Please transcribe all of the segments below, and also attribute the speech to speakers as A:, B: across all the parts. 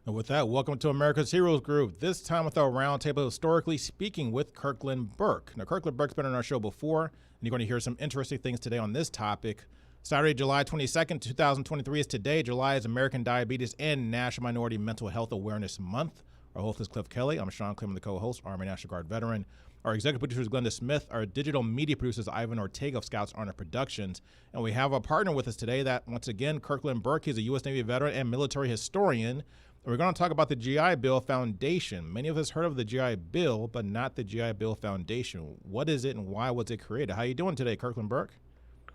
A: And with that, welcome to America's Heroes Group. This time with our roundtable, historically speaking, with Kirkland Burke. Now, Kirkland Burke's been on our show before, and you're going to hear some interesting things today on this topic. Saturday, July 22nd, 2023 is today. July is American Diabetes and National Minority Mental Health Awareness Month. Our host is Kelley. I'm Sean Clem, the co-host, Army National Guard veteran. Our executive producer is Glenda Smith. Our digital media producer is Ivan Ortega of Scouts Honor Productions. And we have a partner with us today that, once again, Kirkland Burke. He's a U.S. Navy veteran and military historian. We're going to talk about the GI Bill Foundation. Many of us heard of the GI Bill, but not the GI Bill Foundation. What is it and why was it created? How are you doing today, Kirkland Burke?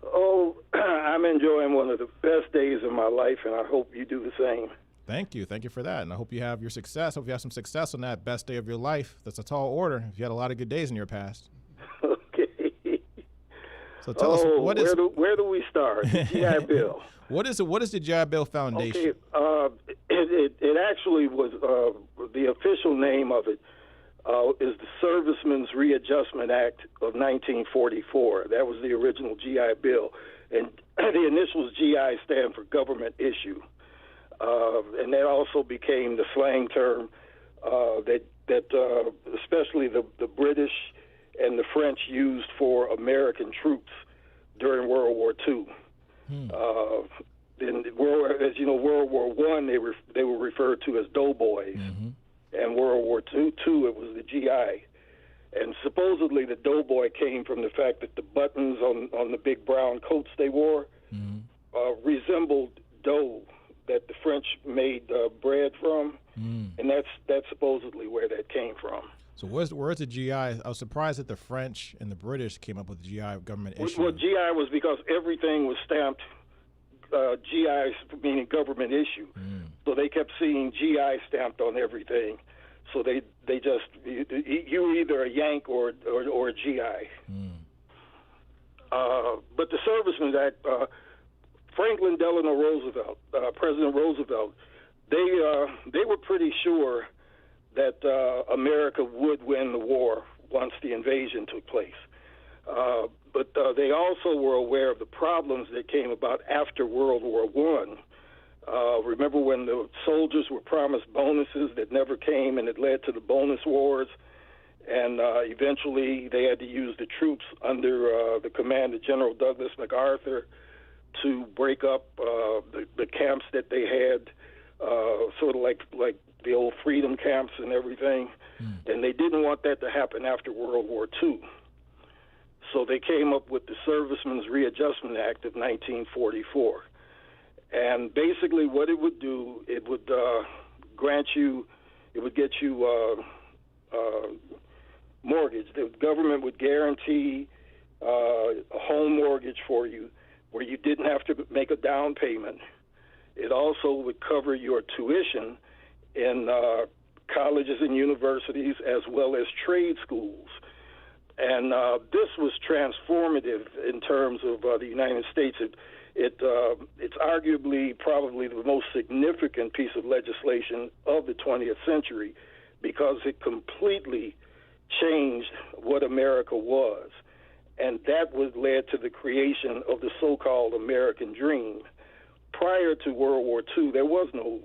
B: Oh, I'm enjoying one of the best days of my life, and I hope you do the same.
A: Thank you. Thank you for that. And I hope you have your success. Hope you have some success on that best day of your life. That's a tall order if you had a lot of good days in your past.
B: Okay.
A: So tell us, what is...
B: Where do we start? The GI Bill.
A: What is it? What is the GI Bill Foundation?
B: Okay. It actually was, the official name of it is the Servicemen's Readjustment Act of 1944. That was the original GI Bill. And the initials GI stand for government issue. And that also became the slang term that especially the British and the French used for American troops during World War II. In as you know, World War I, they were referred to as doughboys, and World War II, it was the GI. And supposedly the doughboy came from the fact that the buttons on the big brown coats they wore resembled dough that the French made bread from, and that's supposedly where that came from.
A: So where's the GI? I was surprised that the French and the British came up with the GI government issue.
B: Well, GI was because everything was stamped GI, meaning government issue. So they kept seeing GI stamped on everything. So they just, you were either a Yank or a GI. But the Servicemen's Act, Franklin Delano Roosevelt, President Roosevelt, they were pretty sure that America would win the war once the invasion took place. But they also were aware of the problems that came about after World War I. Remember when the soldiers were promised bonuses that never came, and it led to the bonus wars, and eventually they had to use the troops under the command of General Douglas MacArthur to break up the camps that they had, sort of like the old freedom camps and everything. And they didn't want that to happen after World War II. So they came up with the Servicemen's Readjustment Act of 1944. And basically what it would do, it would get you mortgage. The government would guarantee a home mortgage for you where you didn't have to make a down payment. It also would cover your tuition in colleges and universities as well as trade schools. And this was transformative in terms of the United States. It's arguably probably the most significant piece of legislation of the 20th century because it completely changed what America was. And that led to the creation of the so-called American dream. Prior to World War II, there was no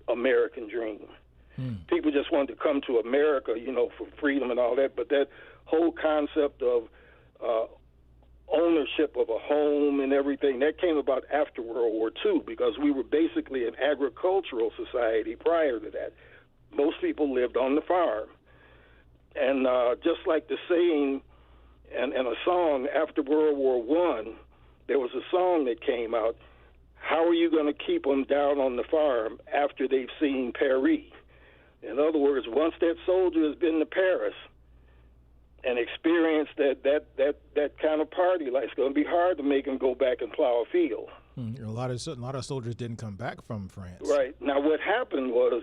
B: American dream. People just wanted to come to America, for freedom and all that, but that whole concept of ownership of a home and everything, that came about after World War II because we were basically an agricultural society prior to that. Most people lived on the farm. And just like the saying and a song after World War I, there was a song that came out, how are you going to keep them down on the farm after they've seen Paris? In other words, once that soldier has been to Paris and experienced that kind of party life, it's going to be hard to make him go back and plow a field.
A: A lot of soldiers didn't come back from France.
B: Right. Now, what happened was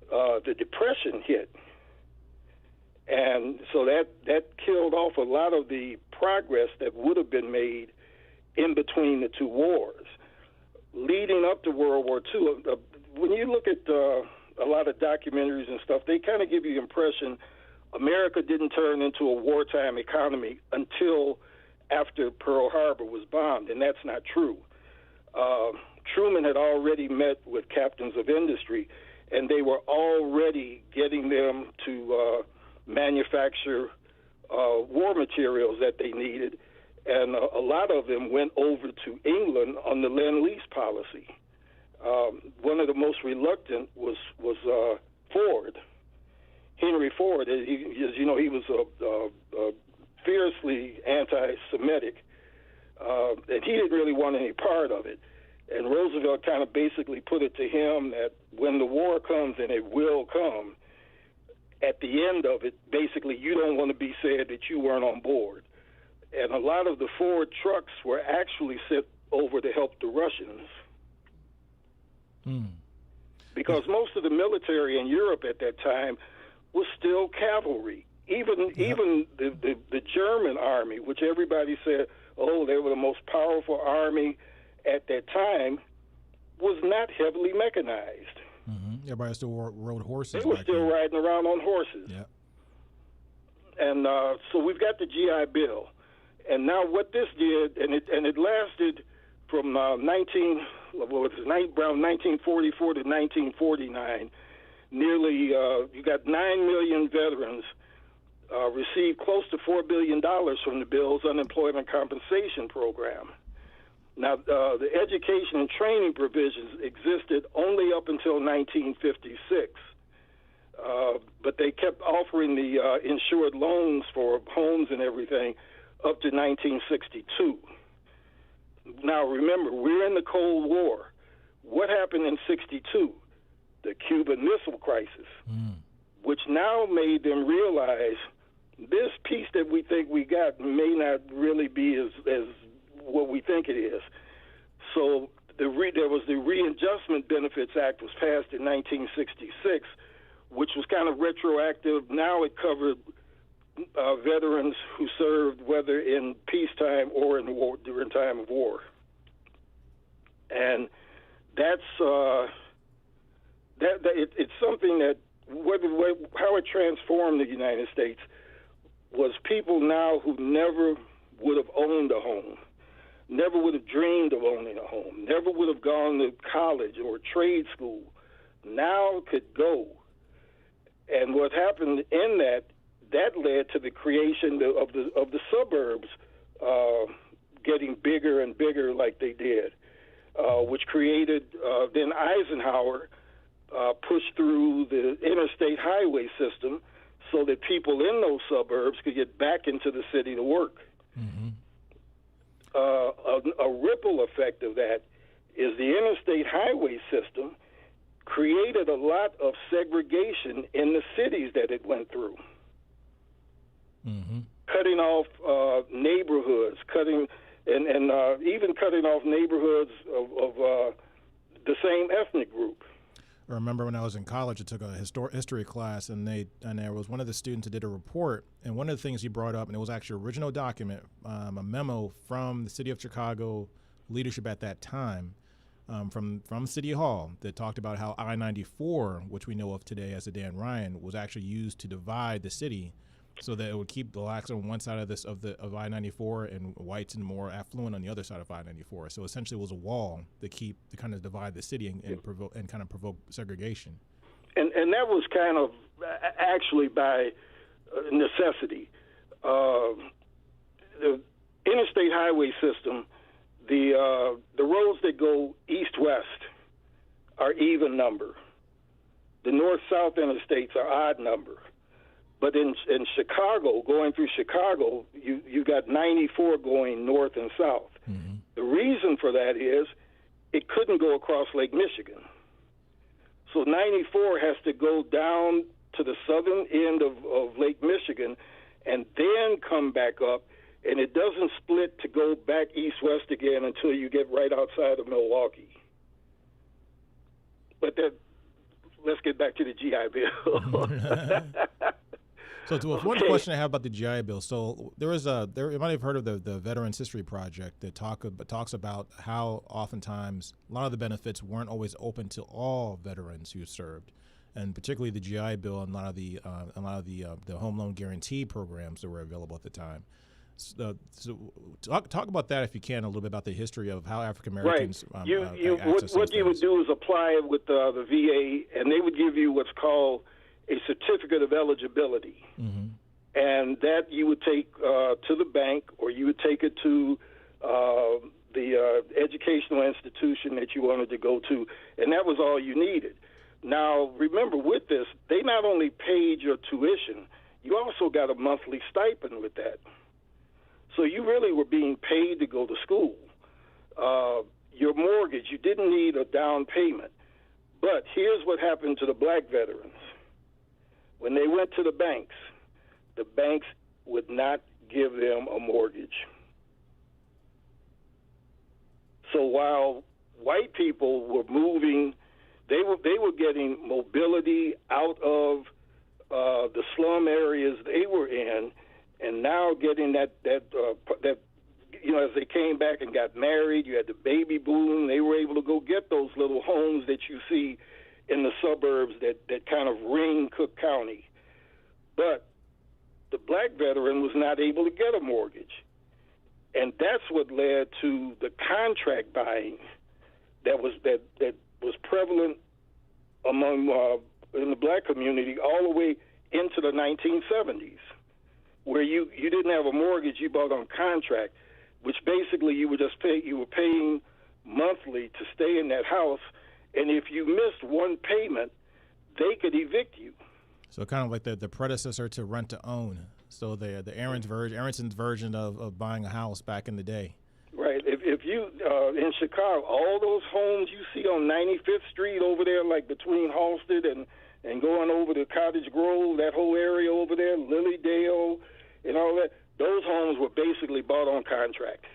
B: the Depression hit. And so that killed off a lot of the progress that would have been made in between the two wars. Leading up to World War II, when you look at a lot of documentaries and stuff, they kind of give you the impression America didn't turn into a wartime economy until after Pearl Harbor was bombed, and that's not true. Truman had already met with captains of industry, and they were already getting them to manufacture war materials that they needed, and a lot of them went over to England on the Lend-Lease policy. One of the most reluctant was Ford, Henry Ford. As you know, he was fiercely anti-Semitic, and he didn't really want any part of it. And Roosevelt kind of basically put it to him that when the war comes, and it will come, at the end of it, basically you don't want to be said that you weren't on board. And a lot of the Ford trucks were actually sent over to help the Russians. Because most of the military in Europe at that time was still cavalry. Even the German army, which everybody said, oh, they were the most powerful army at that time, was not heavily mechanized.
A: Everybody still rode horses.
B: They were still riding around on horses.
A: Yeah. And
B: so we've got the GI Bill. And now what this did, and it lasted from around 1944 to 1949. Nearly, you got 9 million veterans received close to $4 billion from the bill's unemployment compensation program. Now, the education and training provisions existed only up until 1956, but they kept offering the insured loans for homes and everything up to 1962. Now, remember, we're in the Cold War. What happened in 62? The Cuban Missile Crisis, which now made them realize this peace that we think we got may not really be as what we think it is. So there was the Readjustment Benefits Act was passed in 1966, which was kind of retroactive. Now it covered veterans who served whether in peacetime or in war, during time of war. And that's it's something that how it transformed the United States was people now who never would have owned a home, never would have dreamed of owning a home, never would have gone to college or trade school, now could go. And what happened in that led to the creation of the suburbs getting bigger and bigger like they did, which created, then Eisenhower pushed through the interstate highway system so that people in those suburbs could get back into the city to work. A ripple effect of that is the interstate highway system created a lot of segregation in the cities that it went through. Cutting off neighborhoods, even cutting off neighborhoods of the same ethnic group.
A: I remember when I was in college, I took a history class, and there was one of the students that did a report, and one of the things he brought up, and it was actually an original document, a memo from the city of Chicago leadership at that time, from City Hall, that talked about how I-94, which we know of today as the Dan Ryan, was actually used to divide the city, so that it would keep blacks on one side of I-94 and whites and more affluent on the other side of I-94. So essentially, it was a wall to kind of divide the city and kind of provoke segregation.
B: And that was kind of actually by necessity. The interstate highway system, the roads that go east-west are even number. The north-south interstates are odd number. But in Chicago, going through Chicago, you got 94 going north and south. The reason for that is it couldn't go across Lake Michigan. So 94 has to go down to the southern end of Lake Michigan and then come back up, and it doesn't split to go back east-west again until you get right outside of Milwaukee. But let's get back to the GI Bill.
A: So one question I have about the GI Bill. So you might have heard of the Veterans History Project that talks about how oftentimes a lot of the benefits weren't always open to all veterans who served, and particularly the GI Bill and a lot of the home loan guarantee programs that were available at the time. So talk about that if you can, a little bit about the history of how African Americans
B: what you would do is apply it with the VA, and they would give you what's called a certificate of eligibility. Mm-hmm. And that you would take to the bank, or you would take it to the educational institution that you wanted to go to, and that was all you needed. Now, remember, with this, they not only paid your tuition, you also got a monthly stipend with that. So you really were being paid to go to school. Your mortgage, you didn't need a down payment. But here's what happened to the black veterans. When they went to the banks would not give them a mortgage. So while white people were moving, they were getting mobility out of the slum areas they were in, and now getting that as they came back and got married, you had the baby boom. They were able to go get those little homes that you see in the suburbs that kind of ring Cook County. But the black veteran was not able to get a mortgage. And that's what led to the contract buying that was prevalent among in the black community all the way into the 1970s, where you didn't have a mortgage, you bought on contract, which basically you were paying monthly to stay in that house, and if you missed one payment, they could evict you.
A: So kind of like the predecessor to rent to own. So the Aronson's version of buying a house back in the day.
B: Right. If you in Chicago, all those homes you see on 95th Street over there, like between Halsted and going over to Cottage Grove, that whole area over there, Lilydale, and all that, those homes were basically bought on contract.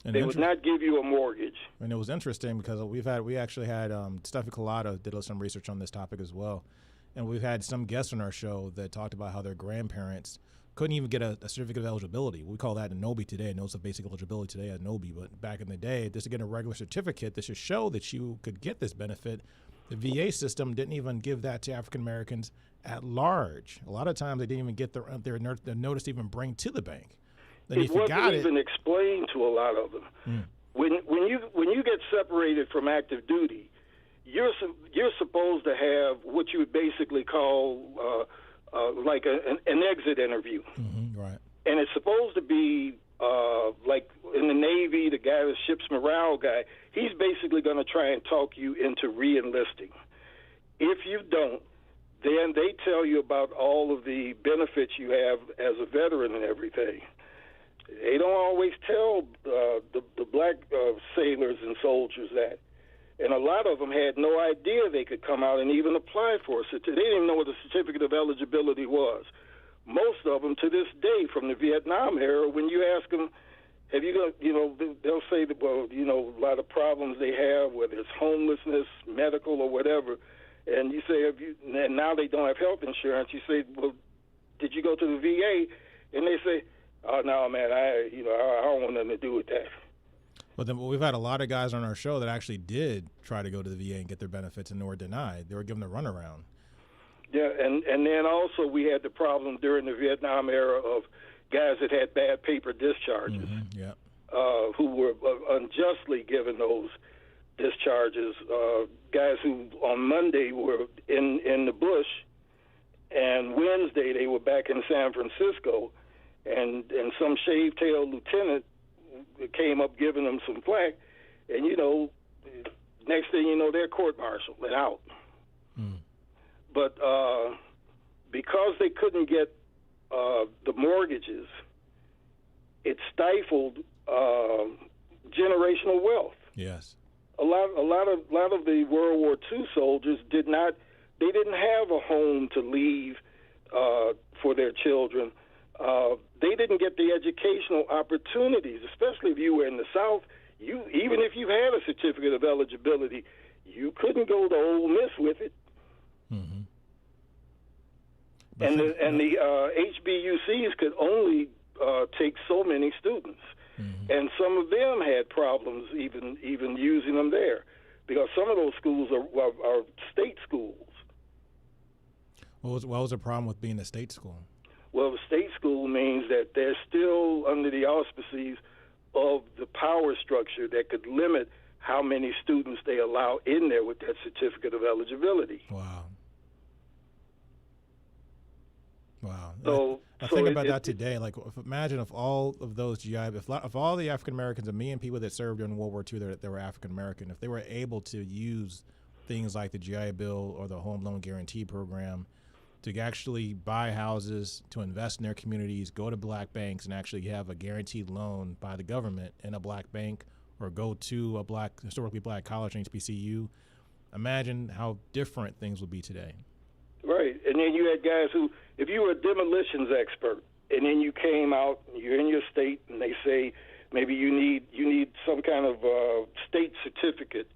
B: And they would not give you a mortgage.
A: And it was interesting because we actually had Steffi Collada did some research on this topic as well. And we've had some guests on our show that talked about how their grandparents couldn't even get a certificate of eligibility. We call that a NOBI today, Notice of Basic Eligibility today, a NOBI. But back in the day, just to get a regular certificate that should show that you could get this benefit, the VA system didn't even give that to African Americans at large. A lot of times they didn't even get their notice to even bring to the bank. Then
B: it wasn't even explained to a lot of them. Mm. When you get separated from active duty, you're supposed to have what you would basically call like an exit interview.
A: Mm-hmm, right.
B: And it's supposed to be like in the Navy, the guy, the ship's morale guy, he's basically going to try and talk you into re-enlisting. If you don't, then they tell you about all of the benefits you have as a veteran and everything. They don't always tell the black sailors and soldiers that. And a lot of them had no idea they could come out and even apply for a certificate. They didn't even know what a certificate of eligibility was. Most of them, to this day, from the Vietnam era, when you ask them, have you got, they'll say that, well, a lot of problems they have, whether it's homelessness, medical, or whatever. And you say, and now they don't have health insurance. You say, well, did you go to the VA? And they say, oh, no, man, I don't want nothing to do with that.
A: But then we've had a lot of guys on our show that actually did try to go to the VA and get their benefits and were denied. They were given the runaround.
B: Yeah, and then also we had the problem during the Vietnam era of guys that had bad paper discharges, who were unjustly given those discharges. Guys who on Monday were in the bush, and Wednesday they were back in San Francisco, and some shave-tailed lieutenant came up giving them some flack, and next thing you know, they're court-martialed and out. Mm. But because they couldn't get the mortgages, it stifled generational wealth.
A: Yes,
B: a lot of the World War II soldiers didn't have a home to leave for their children. They didn't get the educational opportunities, especially if you were in the South. Even if you had a certificate of eligibility, you couldn't go to Ole Miss with it. Mm-hmm. And the HBUCs could only take so many students, mm-hmm. and some of them had problems even using them there, because some of those schools are state schools.
A: What was the problem with being a state school?
B: Well, the state school means that they're still under the auspices of the power structure that could limit how many students they allow in there with that certificate of eligibility.
A: Wow. Wow.
B: So
A: I think about that today. Like, imagine if all of those GI, if all the African Americans and million people that served during World War II that were African American, if they were able to use things like the GI Bill or the Home Loan Guarantee Program to actually buy houses, to invest in their communities, go to black banks and actually have a guaranteed loan by the government in a black bank, or go to a historically black college, HBCU, imagine how different things would be today.
B: Right, and then you had guys who, if you were a demolitions expert, and then you came out, you're in your state, and they say maybe you need some kind of state certificate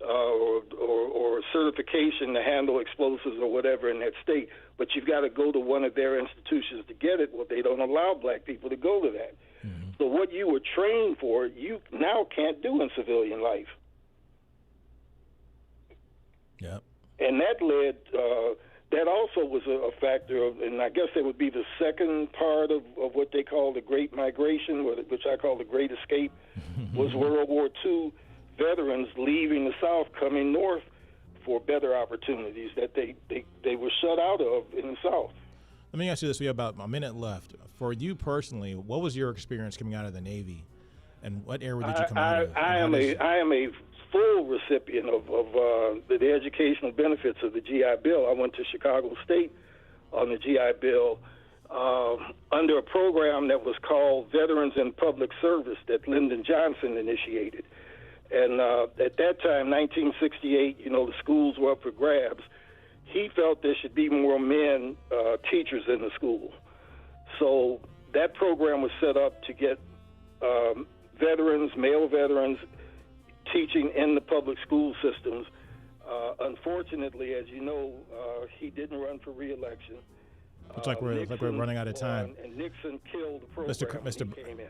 B: or certification to handle explosives or whatever in that state, but you've got to go to one of their institutions to get it. Well, they don't allow black people to go to that. Mm-hmm. So what you were trained for, you now can't do in civilian life.
A: Yep.
B: And that led. That also was a factor of, and I guess it would be the second part of what they call the Great Migration, which I call the Great Escape, was World War II veterans leaving the South, coming north for better opportunities that they were shut out of in the South.
A: Let me ask you this. We have about a minute left. For you personally, what was your experience coming out of the Navy, and what era did you come out of?
B: I am a full recipient of the educational benefits of the GI Bill. I went to Chicago State on the GI Bill under a program that was called Veterans in Public Service that Lyndon Johnson initiated. And at that time, 1968, the schools were up for grabs. He felt there should be more men teachers in the school. So that program was set up to get male veterans, teaching in the public school systems. Unfortunately, as you know, he didn't run for re-election.
A: Looks like we're running out of time.
B: And Nixon killed the program.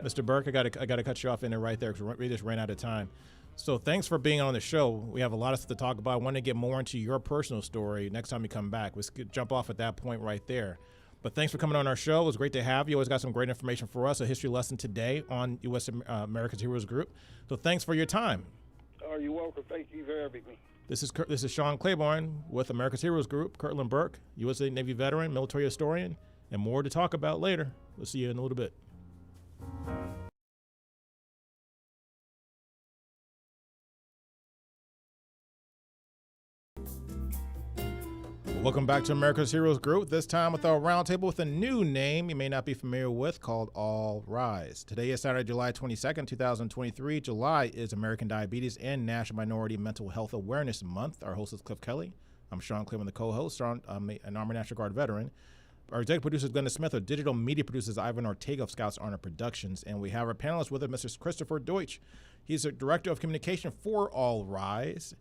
A: Mr. Burke, I got to cut you off in there right there because we just ran out of time. So thanks for being on the show. We have a lot of stuff to talk about. I want to get more into your personal story next time you come back. Let's jump off at that point right there. But thanks for coming on our show. It was great to have you. Always got some great information for us, a history lesson today on U.S. America's Heroes Group. So thanks for your time.
B: Oh, you're welcome. Thank you for having me.
A: This is Sean Claiborne with America's Heroes Group, Kirkland Burke, USA Navy veteran, military historian, and more to talk about later. We'll see you in a little bit. Welcome back to America's Heroes Group, this time with our roundtable with a new name you may not be familiar with called All Rise. Today is Saturday, July 22nd, 2023. July is American Diabetes and National Minority Mental Health Awareness Month. Our host is Kelley. I'm Sean Claiborne, the co-host. I'm an Army National Guard veteran. Our executive producer is Glenda Smith. Our digital media producer is Ivan Ortega of Scouts Honor Productions. And we have our panelist with us, Mr. Christopher Deutsch. He's the Director of Communication for All Rise,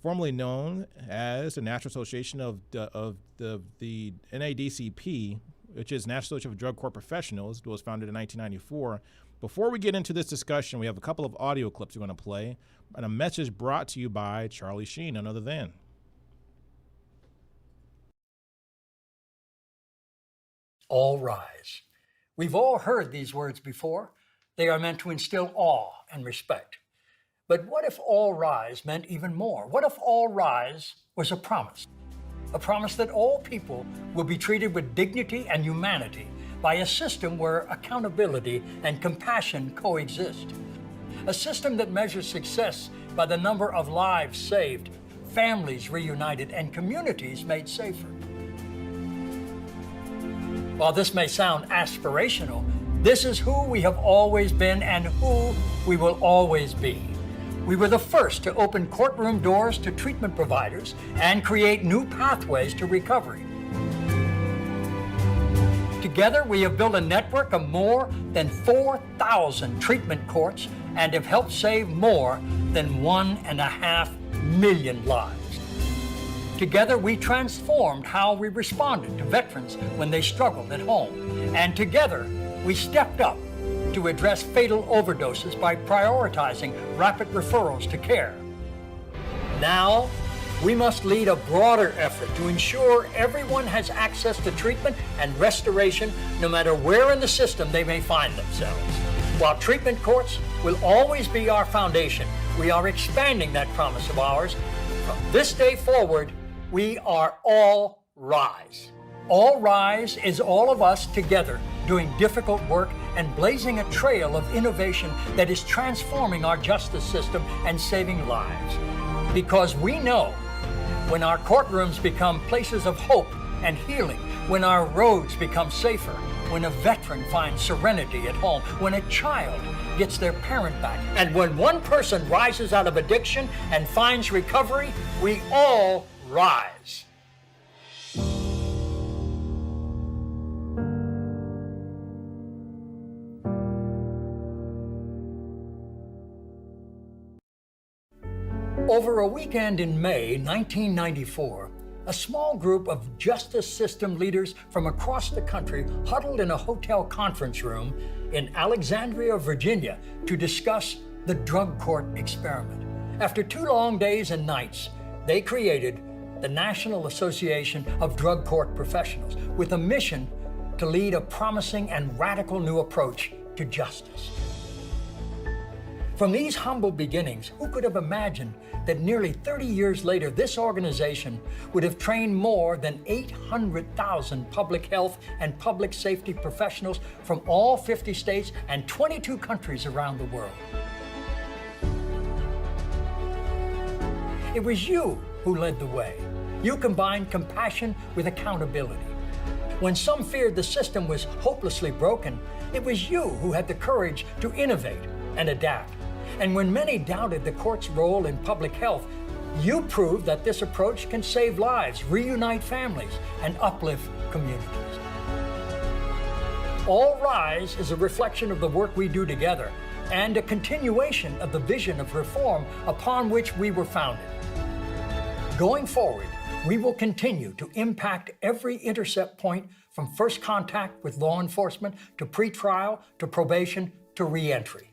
A: formerly known as the National Association of the NADCP, which is National Association of Drug Court Professionals. It was founded in 1994. Before we get into this discussion, we have a couple of audio clips we're going to play, and a message brought to you by Charlie Sheen, none other than.
C: All rise. We've all heard these words before. They are meant to instill awe and respect. But what if all rise meant even more? What if all rise was a promise? A promise that all people will be treated with dignity and humanity by a system where accountability and compassion coexist. A system that measures success by the number of lives saved, families reunited, and communities made safer. While this may sound aspirational, this is who we have always been and who we will always be. We were the first to open courtroom doors to treatment providers and create new pathways to recovery. Together, we have built a network of more than 4,000 treatment courts and have helped save more than 1.5 million lives. Together, we transformed how we responded to veterans when they struggled at home. And together, we stepped up to address fatal overdoses by prioritizing rapid referrals to care. Now, We must lead a broader effort to ensure everyone has access to treatment and restoration, no matter where in the system they may find themselves. While treatment courts will always be our foundation, we are expanding that promise of ours. From this day forward, we are all rise. All rise is all of us together doing difficult work and blazing a trail of innovation that is transforming our justice system and saving lives. Because we know when our courtrooms become places of hope and healing, when our roads become safer, when a veteran finds serenity at home, when a child gets their parent back, and when one person rises out of addiction and finds recovery, we all rise. Over a weekend in May 1994, a small group of justice system leaders from across the country huddled in a hotel conference room in Alexandria, Virginia, to discuss the drug court experiment. After 2 long days and nights, they created the National Association of Drug Court Professionals with a mission to lead a promising and radical new approach to justice. From these humble beginnings, who could have imagined that nearly 30 years later, this organization would have trained more than 800,000 public health and public safety professionals from all 50 states and 22 countries around the world? It was you who led the way. You combined compassion with accountability. When some feared the system was hopelessly broken, it was you who had the courage to innovate and adapt. And when many doubted the court's role in public health, you proved that this approach can save lives, reunite families, and uplift communities. All Rise is a reflection of the work we do together and a continuation of the vision of reform upon which we were founded. Going forward, we will continue to impact every intercept point from first contact with law enforcement to pretrial to probation to reentry.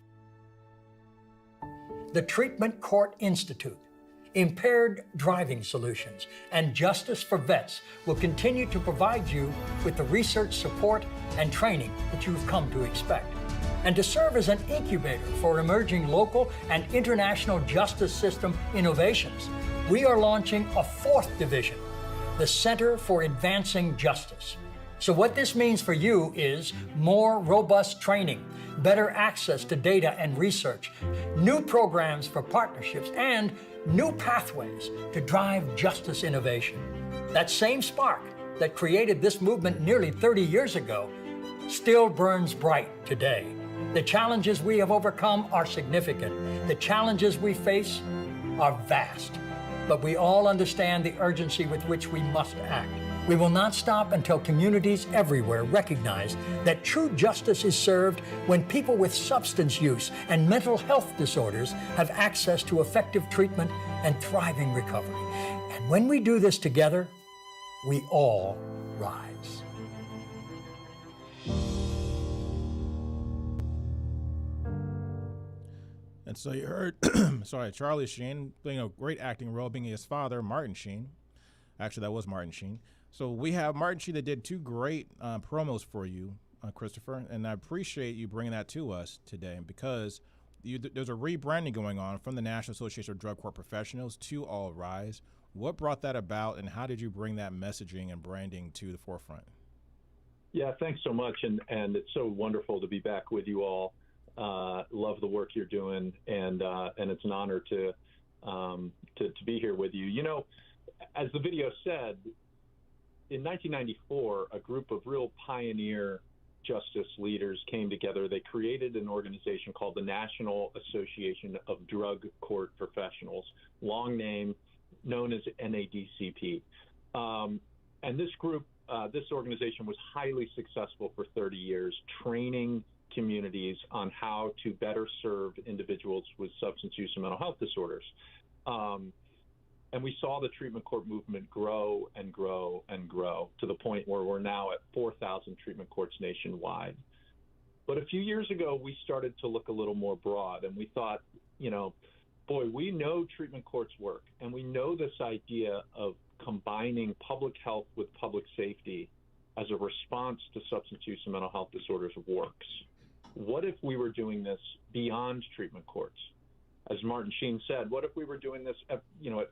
C: The Treatment Court Institute, Impaired Driving Solutions, and Justice for Vets will continue to provide you with the research support and training that you've come to expect, and to serve as an incubator for emerging local and international justice system innovations. We are launching a 4th division, the Center for Advancing Justice. So what this means for you is more robust training, better access to data and research, new programs for partnerships, and new pathways to drive justice innovation. That same spark that created this movement nearly 30 years ago still burns bright today. The challenges we have overcome are significant. The challenges we face are vast. But we all understand the urgency with which we must act. We will not stop until communities everywhere recognize that true justice is served when people with substance use and mental health disorders have access to effective treatment and thriving recovery. And when we do this together, we all rise.
A: And so you heard, Charlie Sheen playing a great acting role, being his father, Martin Sheen. Actually, that was Martin Sheen. So we have Martin Sheen that did 2 great promos for you, Christopher, and I appreciate you bringing that to us today because there's a rebranding going on from the National Association of Drug Court Professionals to All Rise. What brought that about, and how did you bring that messaging and branding to the forefront?
D: Yeah, thanks so much, and it's so wonderful to be back with you all. Love the work you're doing, and it's an honor to be here with you. You know, as the video said, in 1994, a group of real pioneer justice leaders came together. They created an organization called the National Association of Drug Court Professionals, long name known as NADCP. And this group, this organization was highly successful for 30 years, training communities on how to better serve individuals with substance use and mental health disorders. And we saw the treatment court movement grow and grow and grow to the point where we're now at 4,000 treatment courts nationwide. But a few years ago, we started to look a little more broad, and we thought, you know, boy, we know treatment courts work, and we know this idea of combining public health with public safety as a response to substance use and mental health disorders works. What if we were doing this beyond treatment courts? As Martin Sheen said, what if we were doing this at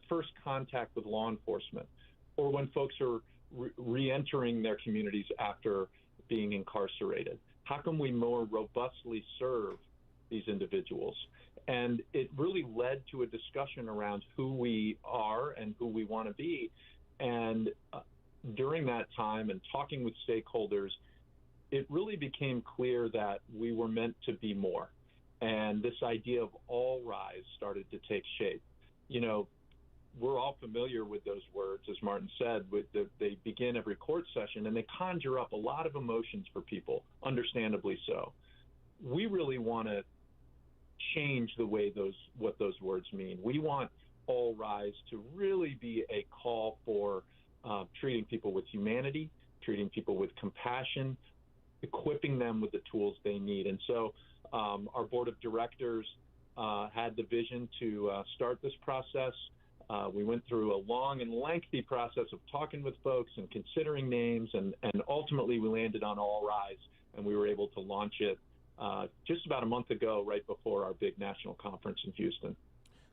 D: first contact with law enforcement, or when folks are re-entering their communities after being incarcerated? How can we more robustly serve these individuals? And it really led to a discussion around who we are and who we want to be. And during that time and talking with stakeholders, it really became clear that we were meant to be more. And this idea of all rise started to take shape. We're all familiar with those words, as Martin said. They begin every court session, and they conjure up a lot of emotions for people, understandably so. We really want to change the way what those words mean. We want all rise to really be a call for treating people with humanity, treating people with compassion, equipping them with the tools they need. And so our board of directors had the vision to start this process. We went through a long and lengthy process of talking with folks and considering names, and ultimately we landed on All Rise, and we were able to launch it just about a month ago, right before our big national conference in Houston.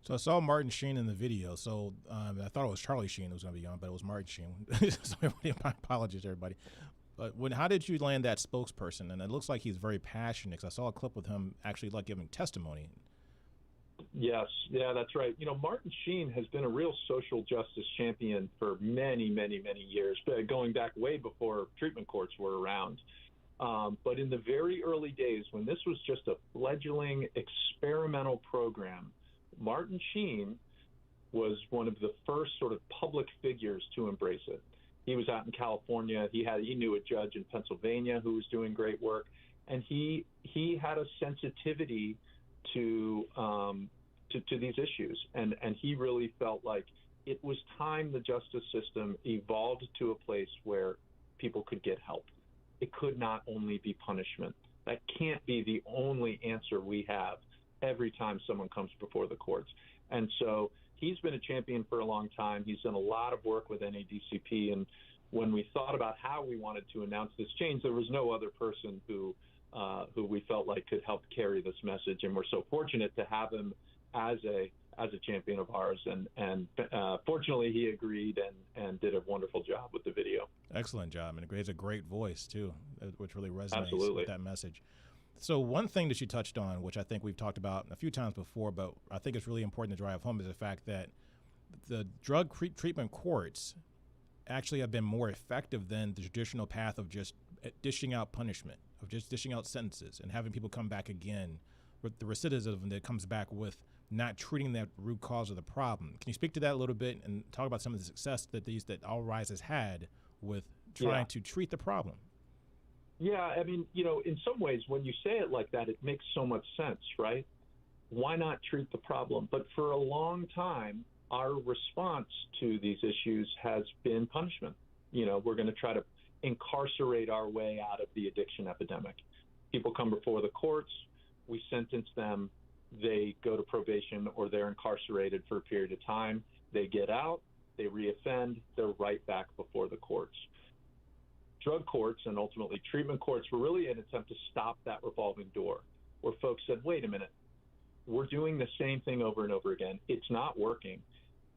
A: So I saw Martin Sheen in the video. So I thought it was Charlie Sheen who was going to be on, but it was Martin Sheen. So my apologies, everybody. But how did you land that spokesperson? And it looks like he's very passionate, because I saw a clip with him actually giving testimony.
D: Yes, yeah, that's right. Martin Sheen has been a real social justice champion for many, many, many years, going back way before treatment courts were around. But in the very early days, when this was just a fledgling experimental program, Martin Sheen was one of the first sort of public figures to embrace it. He was out in California. He knew a judge in Pennsylvania who was doing great work, and he had a sensitivity to these issues, and he really felt like it was time the justice system evolved to a place where people could get help. It could not only be punishment. That can't be the only answer we have every time someone comes before the courts. And so he's been a champion for a long time. He's done a lot of work with NADCP. And when we thought about how we wanted to announce this change, there was no other person who we felt like could help carry this message. And we're so fortunate to have him as a champion of ours. And fortunately, he agreed and did a wonderful job with the video.
A: Excellent job. And he has a great voice, too, which really resonates
D: Absolutely.
A: with that message. So one thing that you touched on, which I think we've talked about a few times before, but I think it's really important to drive home, is the fact that the drug treatment courts actually have been more effective than the traditional path of just dishing out punishment, of just dishing out sentences and having people come back again, with the recidivism that comes back with not treating that root cause of the problem. Can you speak to that a little bit and talk about some of the success that All Rise has had with trying to treat the problem?
D: Yeah, I mean, in some ways, when you say it like that, it makes so much sense, right? Why not treat the problem? But for a long time, our response to these issues has been punishment. We're going to try to incarcerate our way out of the addiction epidemic. People come before the courts, we sentence them, they go to probation or they're incarcerated for a period of time. They get out, they reoffend, they're right back before the courts. Drug courts and ultimately treatment courts were really an attempt to stop that revolving door, where folks said, wait a minute, we're doing the same thing over and over again. It's not working.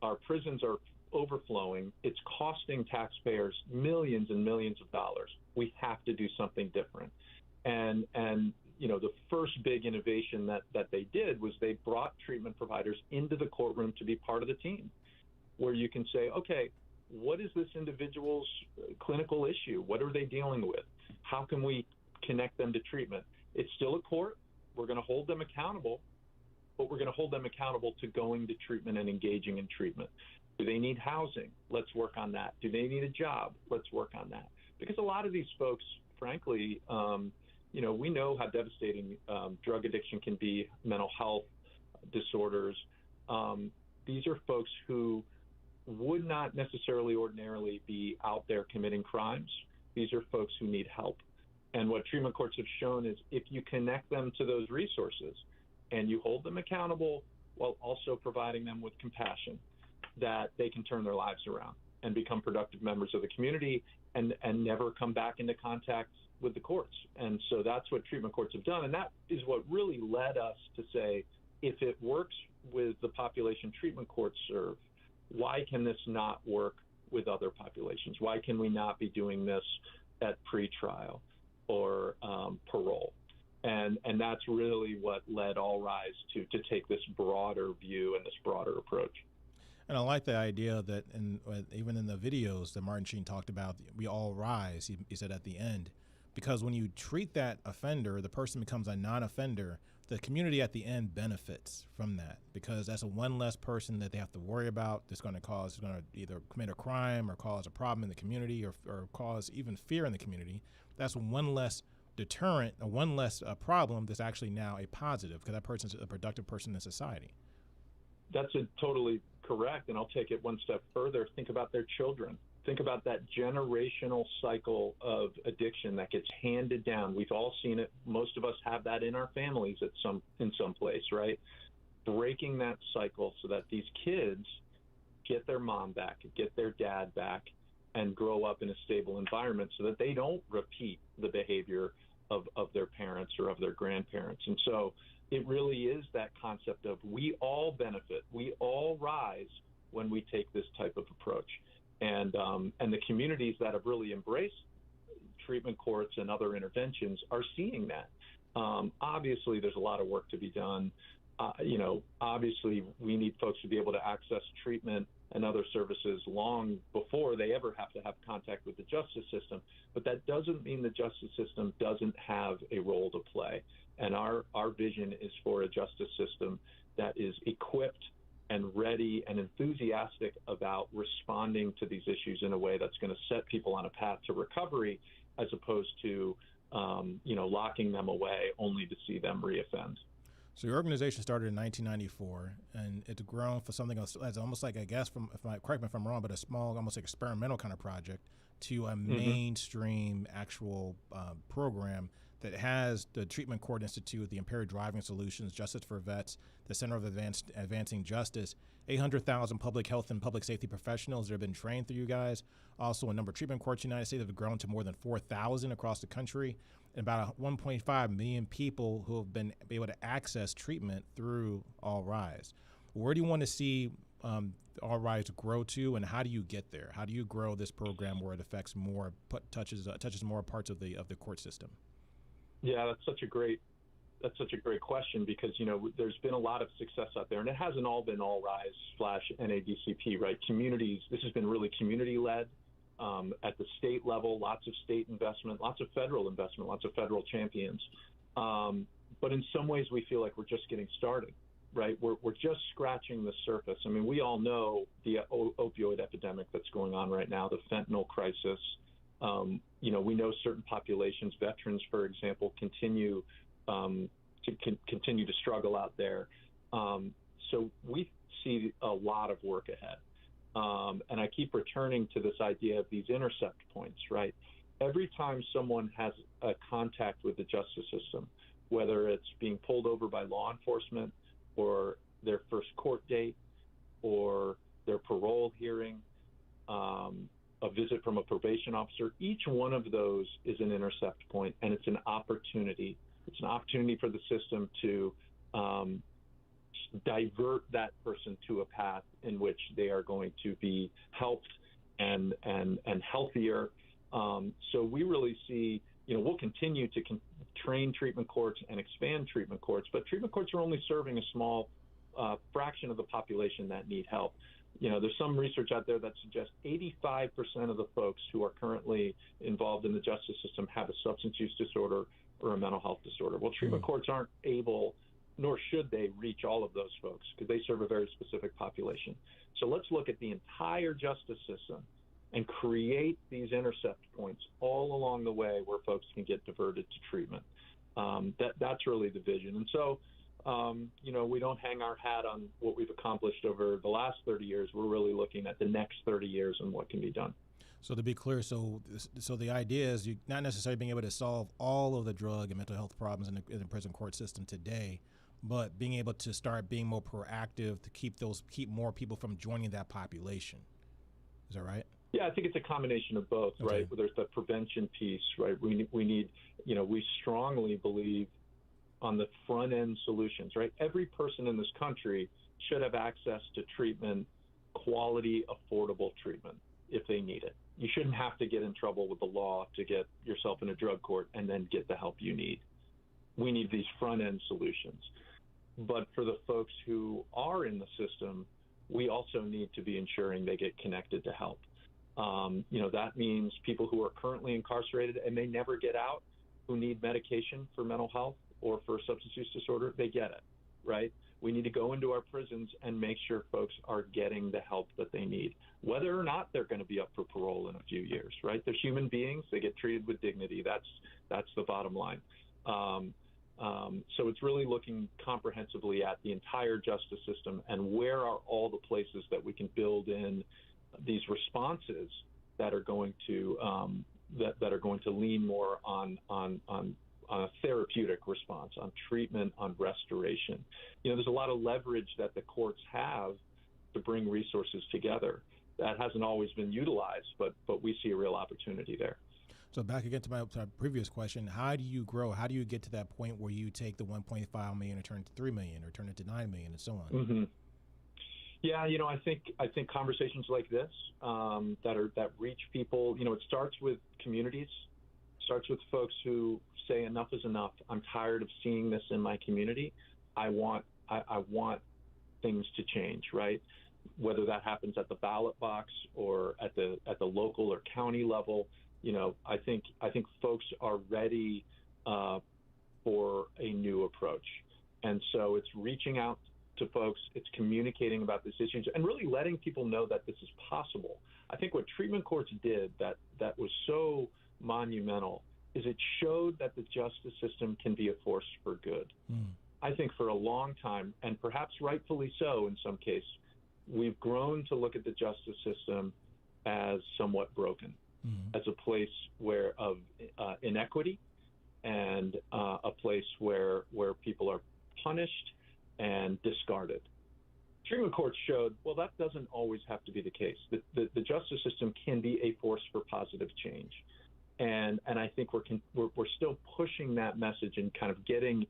D: Our prisons are overflowing. It's costing taxpayers millions and millions of dollars. We have to do something different. And the first big innovation that they did was they brought treatment providers into the courtroom to be part of the team, where you can say, okay, what is this individual's clinical issue? What are they dealing with? How can we connect them to treatment? It's still a court. We're going to hold them accountable, but we're going to hold them accountable to going to treatment and engaging in treatment. Do they need housing? Let's work on that. Do they need a job? Let's work on that. Because a lot of these folks, frankly, we know how devastating drug addiction can be, mental health disorders. These are folks who would not necessarily ordinarily be out there committing crimes. These are folks who need help. And what treatment courts have shown is if you connect them to those resources and you hold them accountable while also providing them with compassion that they can turn their lives around and become productive members of the community and never come back into contact with the courts. And so that's what treatment courts have done. And that is what really led us to say, if it works with the population treatment courts serve, why can this not work with other populations? Why can we not be doing this at pretrial or parole? And that's really what led All Rise to take this broader view and this broader approach.
A: And I like the idea that even in the videos that Martin Sheen talked about, we all rise, he said at the end, because when you treat that offender, the person becomes a non-offender, the community at the end benefits from that, because that's a one less person that they have to worry about that's going to either commit a crime or cause a problem in the community or cause even fear in the community. That's one less deterrent, or one less problem that's actually now a positive, because that person's a productive person in society.
D: That's totally correct, and I'll take it one step further. Think about their children. Think about that generational cycle of addiction that gets handed down. We've all seen it. Most of us have that in our families in some place, right? Breaking that cycle so that these kids get their mom back, get their dad back, and grow up in a stable environment so that they don't repeat the behavior of their parents or of their grandparents. And so it really is that concept of we all benefit, we all rise when we take this type of approach. And the communities that have really embraced treatment courts and other interventions are seeing that. Obviously, there's a lot of work to be done. Obviously, we need folks to be able to access treatment and other services long before they ever have to have contact with the justice system. But that doesn't mean the justice system doesn't have a role to play. And our vision is for a justice system that is equipped and ready and enthusiastic about responding to these issues in a way that's going to set people on a path to recovery, as opposed to, locking them away only to see them reoffend.
A: So your organization started in 1994, and it's grown for something else, as almost like, I guess, correct me if I'm wrong, but a small, almost like experimental kind of project to a mainstream actual program that has the Treatment Court Institute, the Impaired Driving Solutions, Justice for Vets, the Center of Advancing Justice, 800,000 public health and public safety professionals that have been trained through you guys. Also, a number of treatment courts in the United States that have grown to more than 4,000 across the country, and about 1.5 million people who have been able to access treatment through All Rise. Where do you want to see All Rise grow to, and how do you get there? How do you grow this program where it affects more, touches more parts of the court system?
D: Yeah, that's such a great question, because there's been a lot of success out there, and it hasn't all been All Rise / NADCP, right? Communities. This has been really community led at the state level. Lots of state investment, lots of federal investment, lots of federal champions. But in some ways, we feel like we're just getting started, right? We're just scratching the surface. I mean, we all know the opioid epidemic that's going on right now, the fentanyl crisis. We know certain populations, veterans, for example, continue to struggle out there. So we see a lot of work ahead. And I keep returning to this idea of these intercept points, right? Every time someone has a contact with the justice system, whether it's being pulled over by law enforcement or their first court date or their parole hearing, a visit from a probation officer, each one of those is an intercept point, and it's an opportunity. It's an opportunity for the system to divert that person to a path in which they are going to be helped and healthier. So we really see, we'll continue to train treatment courts and expand treatment courts, but treatment courts are only serving a small fraction of the population that need help. There's some research out there that suggests 85% of the folks who are currently involved in the justice system have a substance use disorder or a mental health disorder. Well, treatment courts aren't able, nor should they, reach all of those folks because they serve a very specific population. So let's look at the entire justice system and create these intercept points all along the way where folks can get diverted to treatment. That's really the vision. And so, we don't hang our hat on what we've accomplished over the last 30 years. We're really looking at the next 30 years and what can be done.
A: So to be clear, so the idea is you're not necessarily being able to solve all of the drug and mental health problems in the prison court system today, but being able to start being more proactive to keep more people from joining that population. Is that right?
D: Yeah, I think it's a combination of both,
A: Okay.
D: right? There's the prevention piece, right? We need, we strongly believe on the front end solutions, right? Every person in this country should have access to treatment, quality, affordable treatment if they need it. You shouldn't have to get in trouble with the law to get yourself in a drug court and then get the help you need. We need these front end solutions. But for the folks who are in the system, we also need to be ensuring they get connected to help. That means people who are currently incarcerated and may never get out, who need medication for mental health or for substance use disorder, they get it, right? We need to go into our prisons and make sure folks are getting the help that they need, whether or not they're going to be up for parole in a few years, right? They're human beings. They get treated with dignity. That's the bottom line. So it's really looking comprehensively at the entire justice system and where are all the places that we can build in these responses that are going to lean more on a therapeutic response, on treatment, on restoration. There's a lot of leverage that the courts have to bring resources together. That hasn't always been utilized, but we see a real opportunity there.
A: So back again to my previous question, how do you grow? How do you get to that point where you take the 1.5 million and turn it to 3 million or turn it to 9 million and so on?
D: Mm-hmm. Yeah, I think conversations like this that reach people, it starts with communities, starts with folks who say enough is enough. I'm tired of seeing this in my community. I want things to change, right? Whether that happens at the ballot box or at the local or county level, I think folks are ready for a new approach, and so it's reaching out to folks, it's communicating about these issues, and really letting people know that this is possible. I think what treatment courts did that was so monumental is it showed that the justice system can be a force for good. I think for a long time, and perhaps rightfully so in some case, we've grown to look at the justice system as somewhat broken, as a place where of inequity and a place where people are punished and discarded. Treatment courts showed, well, that doesn't always have to be the case. The justice system can be a force for positive change. And I think we're still pushing that message and kind of getting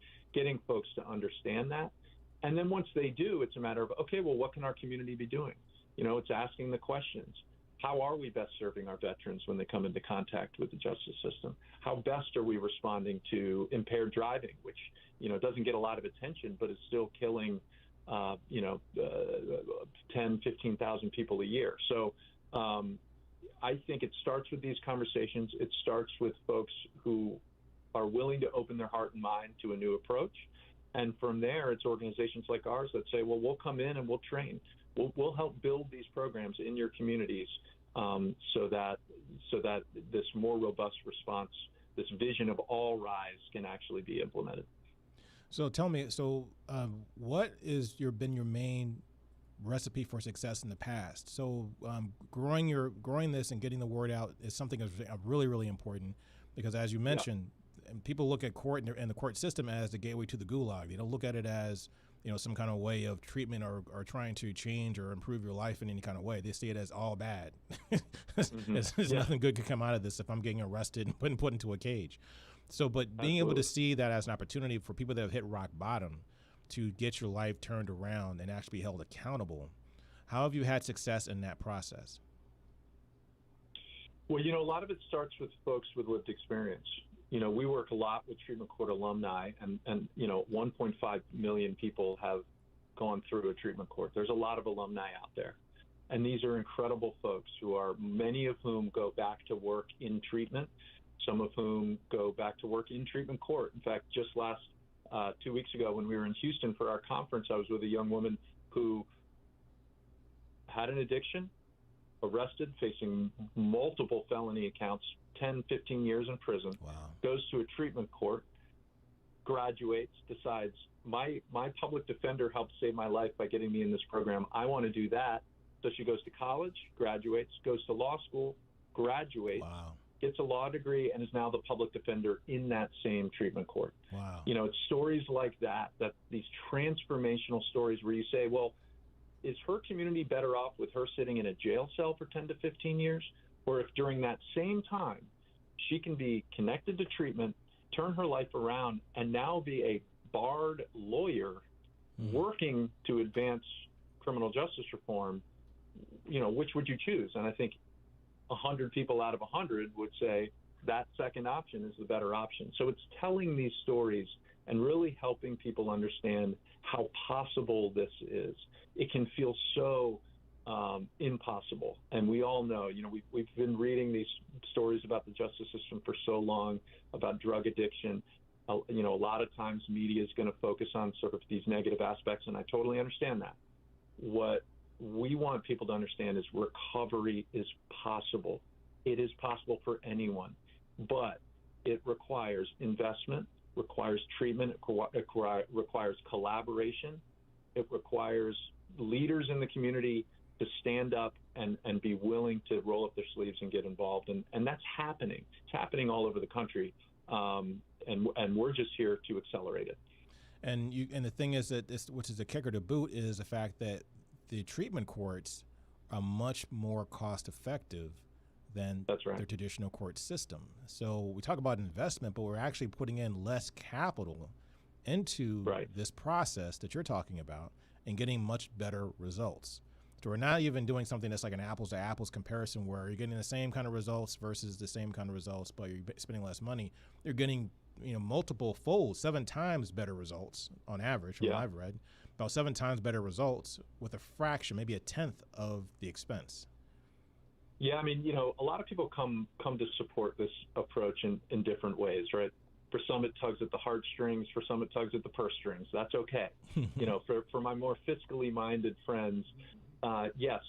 D: folks to understand that. And then once they do, it's a matter of, okay, well, what can our community be doing? It's asking the questions. How are we best serving our veterans when they come into contact with the justice system? How best are we responding to impaired driving, which, doesn't get a lot of attention, but is still killing, 10, 15,000 people a year. So I think it starts with these conversations. It starts with folks who are willing to open their heart and mind to a new approach. And from there, it's organizations like ours that say, well, we'll come in and we'll train. We'll help build these programs in your communities so that this more robust response, this vision of all rise, can actually be implemented.
A: So tell me, what is been your main recipe for success in the past? So growing this and getting the word out is something that's really, really important because, as you mentioned, people look at court and the court system as the gateway to the gulag. They don't look at it as some kind of way of treatment or trying to change or improve your life in any kind of way. They see it as all bad. There's nothing good could come out of this if I'm getting arrested and put into a cage. So, but being able to see that as an opportunity for people that have hit rock bottom to get your life turned around and actually be held accountable, how have you had success in that process?
D: Well, a lot of it starts with folks with lived experience. We work a lot with treatment court alumni, and 1.5 million people have gone through a treatment court. There's a lot of alumni out there. And these are incredible folks many of whom go back to work in treatment, some of whom go back to work in treatment court. In fact, just last 2 weeks ago when we were in Houston for our conference, I was with a young woman who had an addiction, arrested, facing multiple felony accounts, 10, 15 years in prison, goes to a treatment court, graduates, decides, my public defender helped save my life by getting me in this program. I want to do that. So she goes to college, graduates, goes to law school, graduates, gets a law degree, and is now the public defender in that same treatment court.
A: Wow.
D: It's stories like that these transformational stories where you say, well, is her community better off with her sitting in a jail cell for 10 to 15 years? Or if during that same time, she can be connected to treatment, turn her life around, and now be a barred lawyer working to advance criminal justice reform, which would you choose? And I think 100 people out of 100 would say that second option is the better option. So it's telling these stories and really helping people understand how possible this is. It can feel so impossible. And we all know, we've been reading these stories about the justice system for so long, about drug addiction. A lot of times media is going to focus on sort of these negative aspects, and I totally understand that. What we want people to understand is recovery is possible. It is possible for anyone, but it requires investment, requires treatment, it requires collaboration. It requires leaders in the community to stand up and be willing to roll up their sleeves and get involved. And that's happening. It's happening all over the country. And we're just here to accelerate it.
A: And the thing is that which is the kicker to boot, is the fact that the treatment courts are much more cost effective than the traditional court system. So we talk about investment, but we're actually putting in less capital into this process that you're talking about and getting much better results. So we're not even doing something that's like an apples to apples comparison where you're getting the same kind of results versus the same kind of results, but you're spending less money. You're getting, multiple fold, 7 times better results on average from what I've read, about 7 times better results with a fraction, maybe a tenth of the expense.
D: Yeah, I mean, a lot of people come to support this approach in different ways, right? For some, it tugs at the heartstrings. For some, it tugs at the purse strings. That's okay. For my more fiscally minded friends, yes,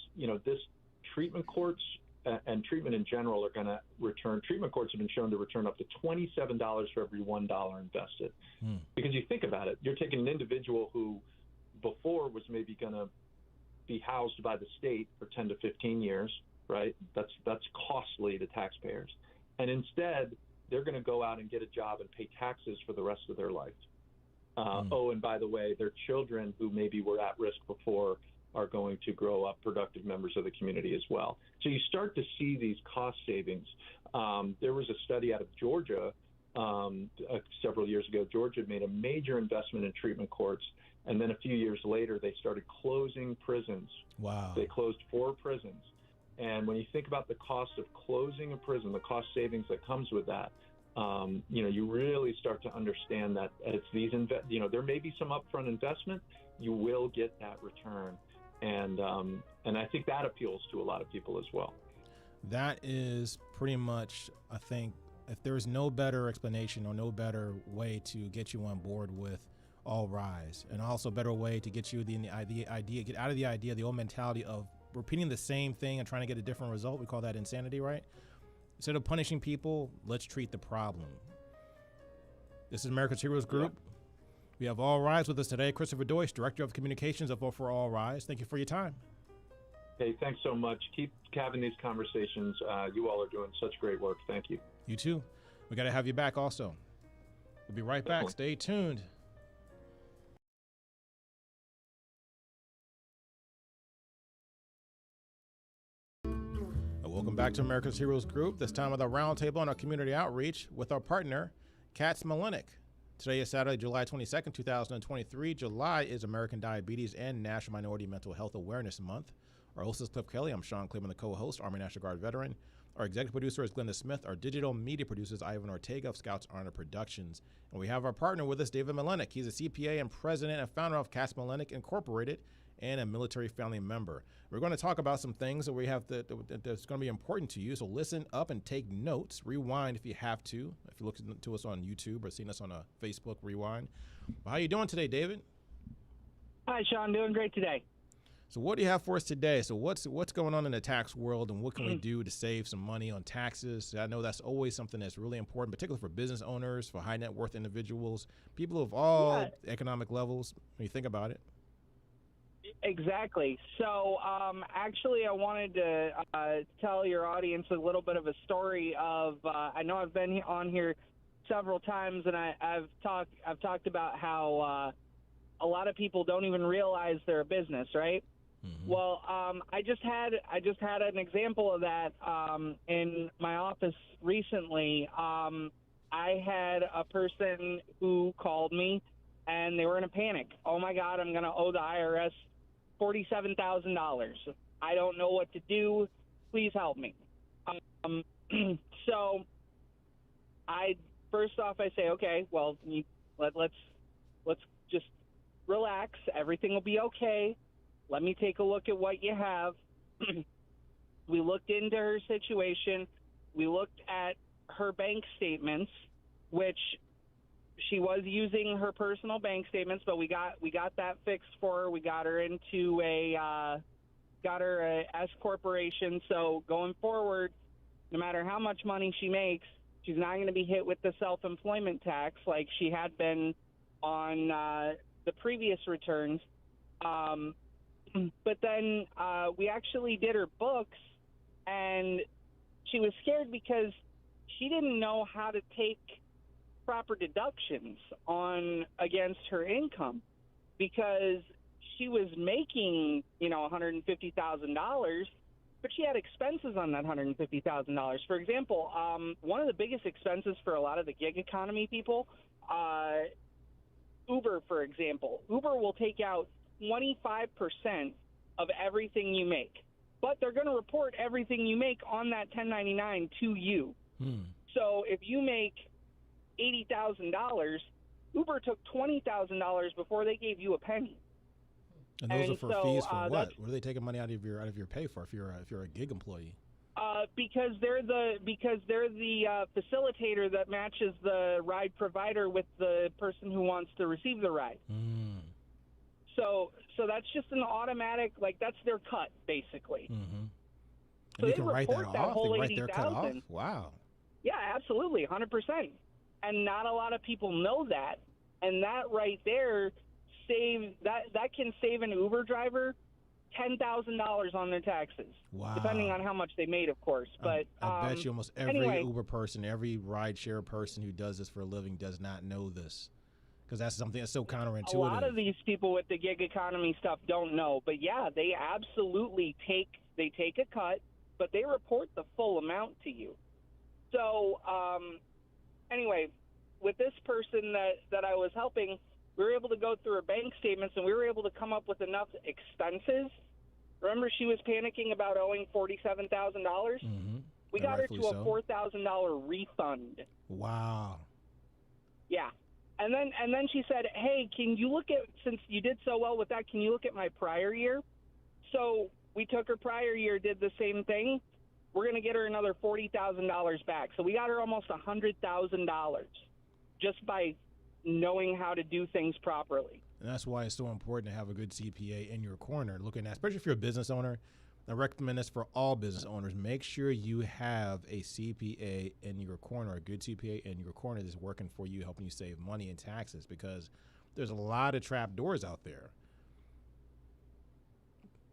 D: this treatment courts and treatment in general are going to return. Treatment courts have been shown to return up to $27 for every $1 invested. Because you think about it, you're taking an individual who before was maybe going to be housed by the state for 10 to 15 years, right? That's costly to taxpayers. And instead, they're going to go out and get a job and pay taxes for the rest of their life. And by the way, their children who maybe were at risk before are going to grow up productive members of the community as well. So you start to see these cost savings. There was a study out of Georgia several years ago. Georgia made a major investment in treatment courts, and then a few years later, they started closing prisons.
A: Wow.
D: They closed 4 prisons. And when you think about the cost of closing a prison, the cost savings that comes with that, you really start to understand that it's these, there may be some upfront investment, you will get that return. And I think that appeals to a lot of people as well.
A: That is pretty much, I think, if there is no better explanation or no better way to get you on board with All Rise, and also a better way to get you the idea, get out of the idea, the old mentality of repeating the same thing and trying to get a different result. We call that insanity, right? Instead of punishing people, let's treat the problem. This is America's Heroes Group. Yeah. We have All Rise with us today. Christopher Deutsch, Director of Communications of For All Rise. Thank you for your time.
D: Hey, thanks so much. Keep having these conversations. You all are doing such great work. Thank you.
A: You too. We got to have you back also. We'll be right back. Stay tuned. Welcome back to America's Heroes Group. This time with our roundtable on our community outreach with our partner, Katz, Milanec. Today is Saturday, July 22nd, 2023. July is American Diabetes and National Minority Mental Health Awareness Month. Our host is Cliff Kelley. I'm Sean Claiborne, the co-host, Army National Guard veteran. Our executive producer is Glenda Smith. Our digital media producer is Ivan Ortega of Scouts Honor Productions. And we have our partner with us, David Milanec. He's a CPA and president and founder of Katz Milanec Incorporated and a military family member. We're going to talk about some things that we have that's going to be important to you. So listen up and take notes. Rewind if you have to. If you look to us on YouTube or seen us on a Facebook, rewind. How are you doing today, David?
E: Hi, Sean. Doing great today.
A: So what do you have for us today? So what's going on in the tax world, and what can we do to save some money on taxes? I know that's always something that's really important, particularly for business owners, for high net worth individuals, people of all economic levels when you think about it.
E: Exactly. So, actually, I wanted to tell your audience a little bit of a story of. I know I've been on here several times, and I've talked about how a lot of people don't even realize they're a business, right? Mm-hmm. Well, I just had an example of that in my office recently. I had a person who called me, and they were in a panic. Oh my God, I'm going to owe the IRS $47,000. I don't know what to do. Please help me. So first off, I say, okay, well, let's just relax. Everything will be okay. Let me take a look at what you have. We looked into her situation. We looked at her bank statements, which she was using her personal bank statements, but we got that fixed for her. We got her into a S corporation. So going forward, no matter how much money she makes, she's not going to be hit with the self-employment tax like she had been on the previous returns. But then we actually did her books, and she was scared because she didn't know how to take proper deductions against her income, because she was making, $150,000, but she had expenses on that $150,000. For example, one of the biggest expenses for a lot of the gig economy people, Uber, for example. Uber will take out 25% of everything you make, but they're going to report everything you make on that 1099 to you. So if you make $80,000, Uber took $20,000 before they gave you a penny.
A: And those are for fees for what? What are they taking money out of your pay for if you're a gig employee?
E: Because they're the facilitator that matches the ride provider with the person who wants to receive the ride. So that's just an automatic, that's their cut, basically.
A: Mm-hmm.
E: So
A: and you can write that off?
E: Whole
A: they write their cut off? Wow.
E: Yeah, absolutely, 100%. And not a lot of people know that. And that right there that can save an Uber driver $10,000 on their taxes. Wow. Depending on how much they made, of course. But
A: I bet you almost every Uber person, every rideshare person who does this for a living does not know this, because that's something that's so counterintuitive.
E: A lot of these people with the gig economy stuff don't know, but yeah, they absolutely take a cut, but they report the full amount to you. So anyway, with this person that I was helping, we were able to go through her bank statements, and we were able to come up with enough expenses. Remember, she was panicking about owing $47,000?
A: Mm-hmm.
E: We got her to a $4,000 refund.
A: Wow.
E: Yeah. And then she said, hey, can you look at, since you did so well with that, can you look at my prior year? So we took her prior year, did the same thing. We're going to get her another $40,000 back. So we got her almost $100,000 just by knowing how to do things properly.
A: And that's why it's so important to have a good CPA in your corner, looking at, especially if you're a business owner. I recommend this for all business owners. Make sure you have a CPA in your corner, a good CPA in your corner that's working for you, helping you save money and taxes, because there's a lot of trap doors out there.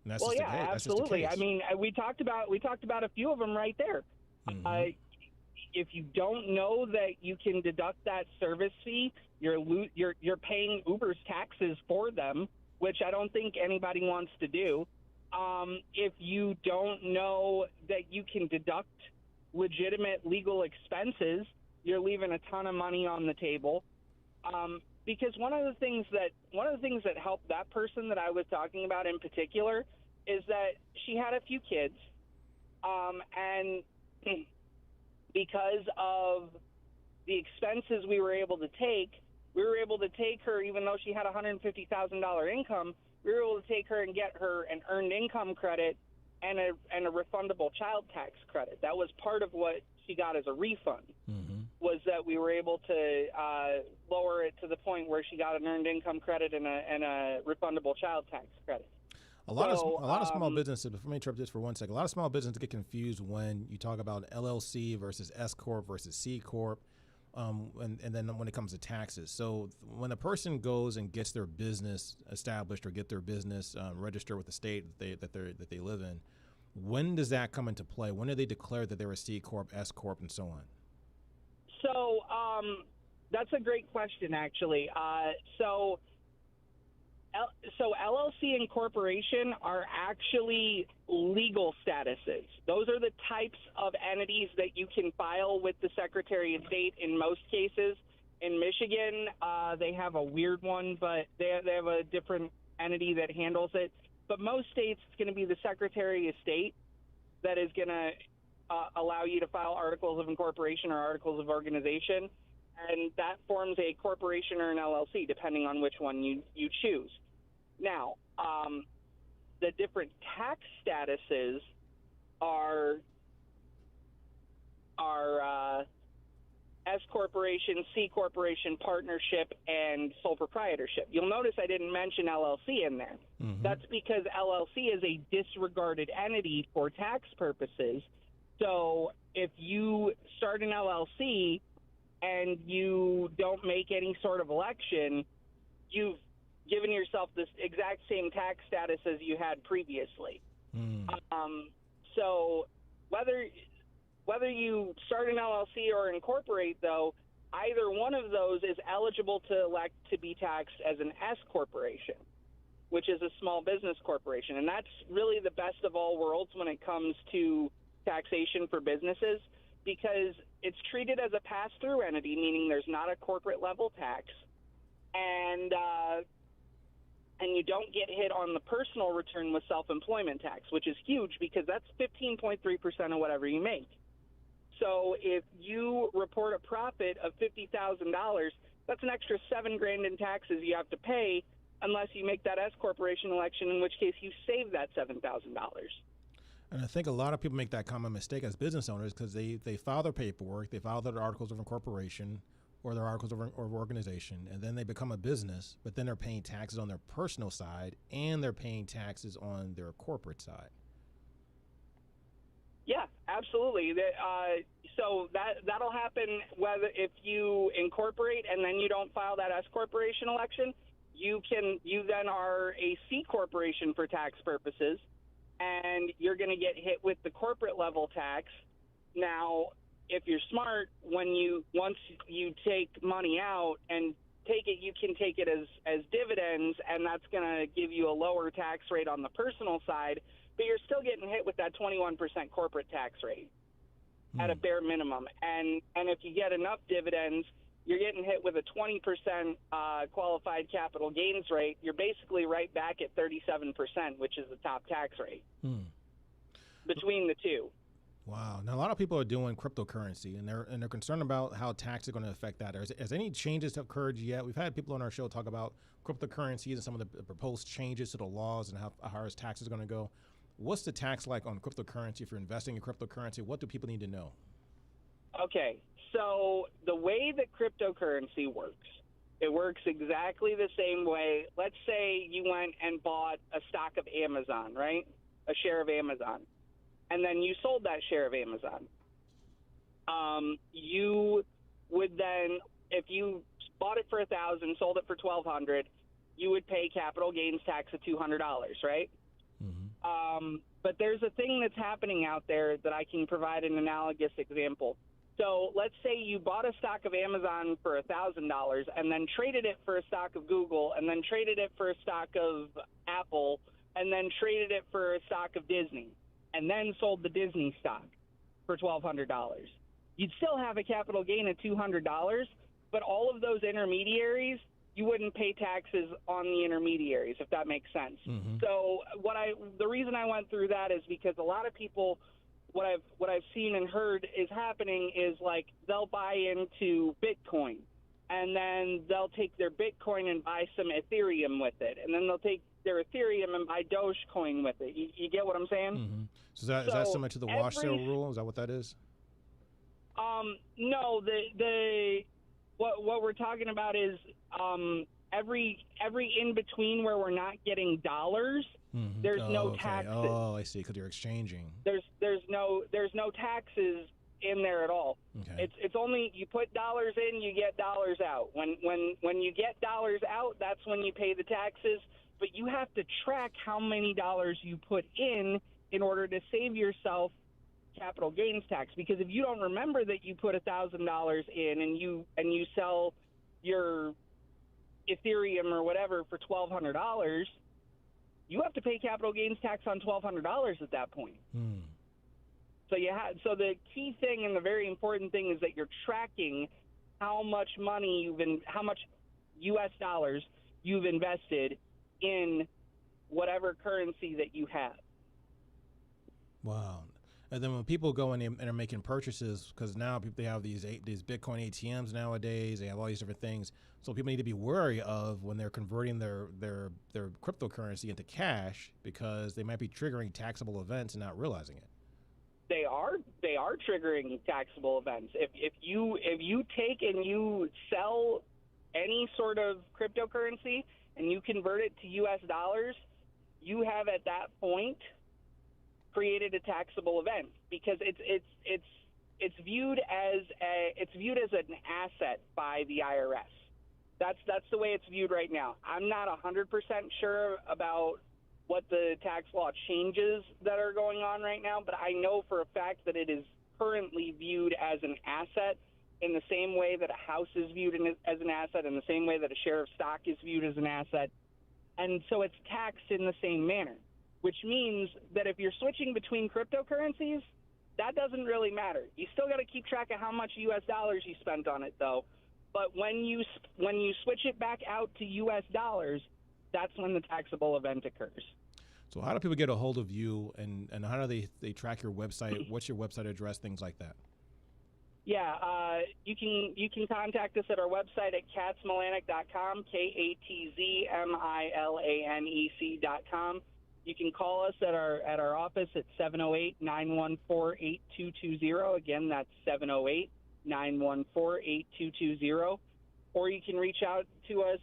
A: And that's
E: absolutely. I mean, we talked about a few of them right there. Mm-hmm. If you don't know that you can deduct that service fee, you're paying Uber's taxes for them, which I don't think anybody wants to do. If you don't know that you can deduct legitimate legal expenses, you're leaving a ton of money on the table. Because one of the things that helped that person that I was talking about in particular is that she had a few kids, and because of the expenses we were able to take her, even though she had a $150,000 income, we were able to take her and get her an earned income credit and a refundable child tax credit. That was part of what she got as a refund, was that we were able to lower it to the point where she got an earned income credit and a refundable child tax credit.
A: A lot of small businesses, let me interrupt this for 1 second. A lot of small businesses get confused when you talk about LLC versus S Corp versus C Corp. and then when it comes to taxes. So when a person goes and gets their business established or get their business registered with the state that they live in, when does that come into play? When do they declare that they're a C Corp, S Corp, and so on?
E: So that's a great question, actually. So LLC and corporation are actually legal statuses. Those are the types of entities that you can file with the Secretary of State in most cases. In Michigan, they have a weird one, but they have a different entity that handles it. But most states, it's going to be the Secretary of State that is going to allow you to file articles of incorporation or articles of organization, and that forms a corporation or an LLC, depending on which one you choose. Now, the different tax statuses are S corporation, C corporation, partnership, and sole proprietorship. You'll notice I didn't mention LLC in there. Mm-hmm. That's because LLC is a disregarded entity for tax purposes. So if you start an LLC and you don't make any sort of election, you've given yourself this exact same tax status as you had previously. So whether you start an LLC or incorporate, though, either one of those is eligible to elect to be taxed as an S corporation, which is a small business corporation. And that's really the best of all worlds when it comes to taxation for businesses, because it's treated as a pass-through entity, meaning there's not a corporate level tax, and you don't get hit on the personal return with self-employment tax, which is huge because that's 15.3% of whatever you make. So if you report a profit of $50,000, that's an extra $7,000 in taxes you have to pay, unless you make that S corporation election, in which case you save that $7,000.
A: And I think a lot of people make that common mistake as business owners because they file their paperwork, they file their articles of incorporation or their articles of organization, and then they become a business, but then they're paying taxes on their personal side and they're paying taxes on their corporate side.
E: Yeah, absolutely. So that'll happen whether if you incorporate and then you don't file that S corporation election, you then are a C corporation for tax purposes, and you're going to get hit with the corporate level tax. Now, if you're smart, once you take money out and take it, you can take it as dividends, and that's going to give you a lower tax rate on the personal side, but you're still getting hit with that 21% corporate tax rate at a bare minimum. And if you get enough dividends, you're getting hit with a 20% qualified capital gains rate. You're basically right back at 37%, which is the top tax rate between the two.
A: Wow. Now, a lot of people are doing cryptocurrency, and they're concerned about how tax is going to affect that. Has any changes occurred yet? We've had people on our show talk about cryptocurrencies and some of the proposed changes to the laws and how our tax is going to go. What's the tax like on cryptocurrency? If you're investing in cryptocurrency, what do people need to know?
E: Okay, so the way that cryptocurrency works, it works exactly the same way. Let's say you went and bought a stock of Amazon, right? A share of Amazon. And then you sold that share of Amazon. You would then, if you bought it for $1,000, sold it for $1,200, you would pay capital gains tax of $200, right? Mm-hmm. But there's a thing that's happening out there that I can provide an analogous example. So let's say you bought a stock of Amazon for $1,000 and then traded it for a stock of Google, and then traded it for a stock of Apple, and then traded it for a stock of Disney, and then sold the Disney stock for $1,200. You'd still have a capital gain of $200, but all of those intermediaries, you wouldn't pay taxes on the intermediaries, if that makes sense. Mm-hmm. So the reason I went through that is because a lot of people, what I've seen and heard is happening is, like, they'll buy into Bitcoin, and then they'll take their Bitcoin and buy some Ethereum with it, and then they'll take their Ethereum and buy Dogecoin with it. You get what I'm saying?
A: Mm-hmm. So is that similar to the wash sale rule? Is that what that is?
E: No, what we're talking about is every in between where we're not getting dollars. There's no taxes.
A: Oh, I see. Because you're exchanging.
E: There's no taxes in there at all.
A: Okay.
E: It's only you put dollars in, you get dollars out. When you get dollars out, that's when you pay the taxes. But you have to track how many dollars you put in order to save yourself capital gains tax. Because if you don't remember that you put $1,000 in and you sell your Ethereum or whatever for $1,200, you have to pay capital gains tax on $1,200 at that point. So the key thing and the very important thing is that you're tracking how much money how much U.S. dollars you've invested in whatever currency that you have.
A: Wow. And then when people go in and are making purchases, because now they have these Bitcoin ATMs nowadays, they have all these different things. So people need to be wary of when they're converting their cryptocurrency into cash, because they might be triggering taxable events and not realizing it.
E: They are triggering taxable events. If you take and you sell any sort of cryptocurrency and you convert it to U.S. dollars, you have at that point created a taxable event, because it's viewed as an asset by the IRS. That's the way it's viewed right now. I'm not 100% sure about what the tax law changes that are going on right now, but I know for a fact that it is currently viewed as an asset in the same way that a house is viewed as an asset, in the same way that a share of stock is viewed as an asset. And so it's taxed in the same manner, which means that if you're switching between cryptocurrencies, that doesn't really matter. You still got to keep track of how much U.S. dollars you spent on it, though. But when you switch it back out to U.S. dollars, that's when the taxable event occurs.
A: So how do people get a hold of you, and how do they track your website? What's your website address, things like that?
E: Yeah, you can contact us at our website at katzmilanec.com, KATZMILANEC.com. You can call us at our office at 708-914-8220. Again, that's 708-914-8220. Or you can reach out to us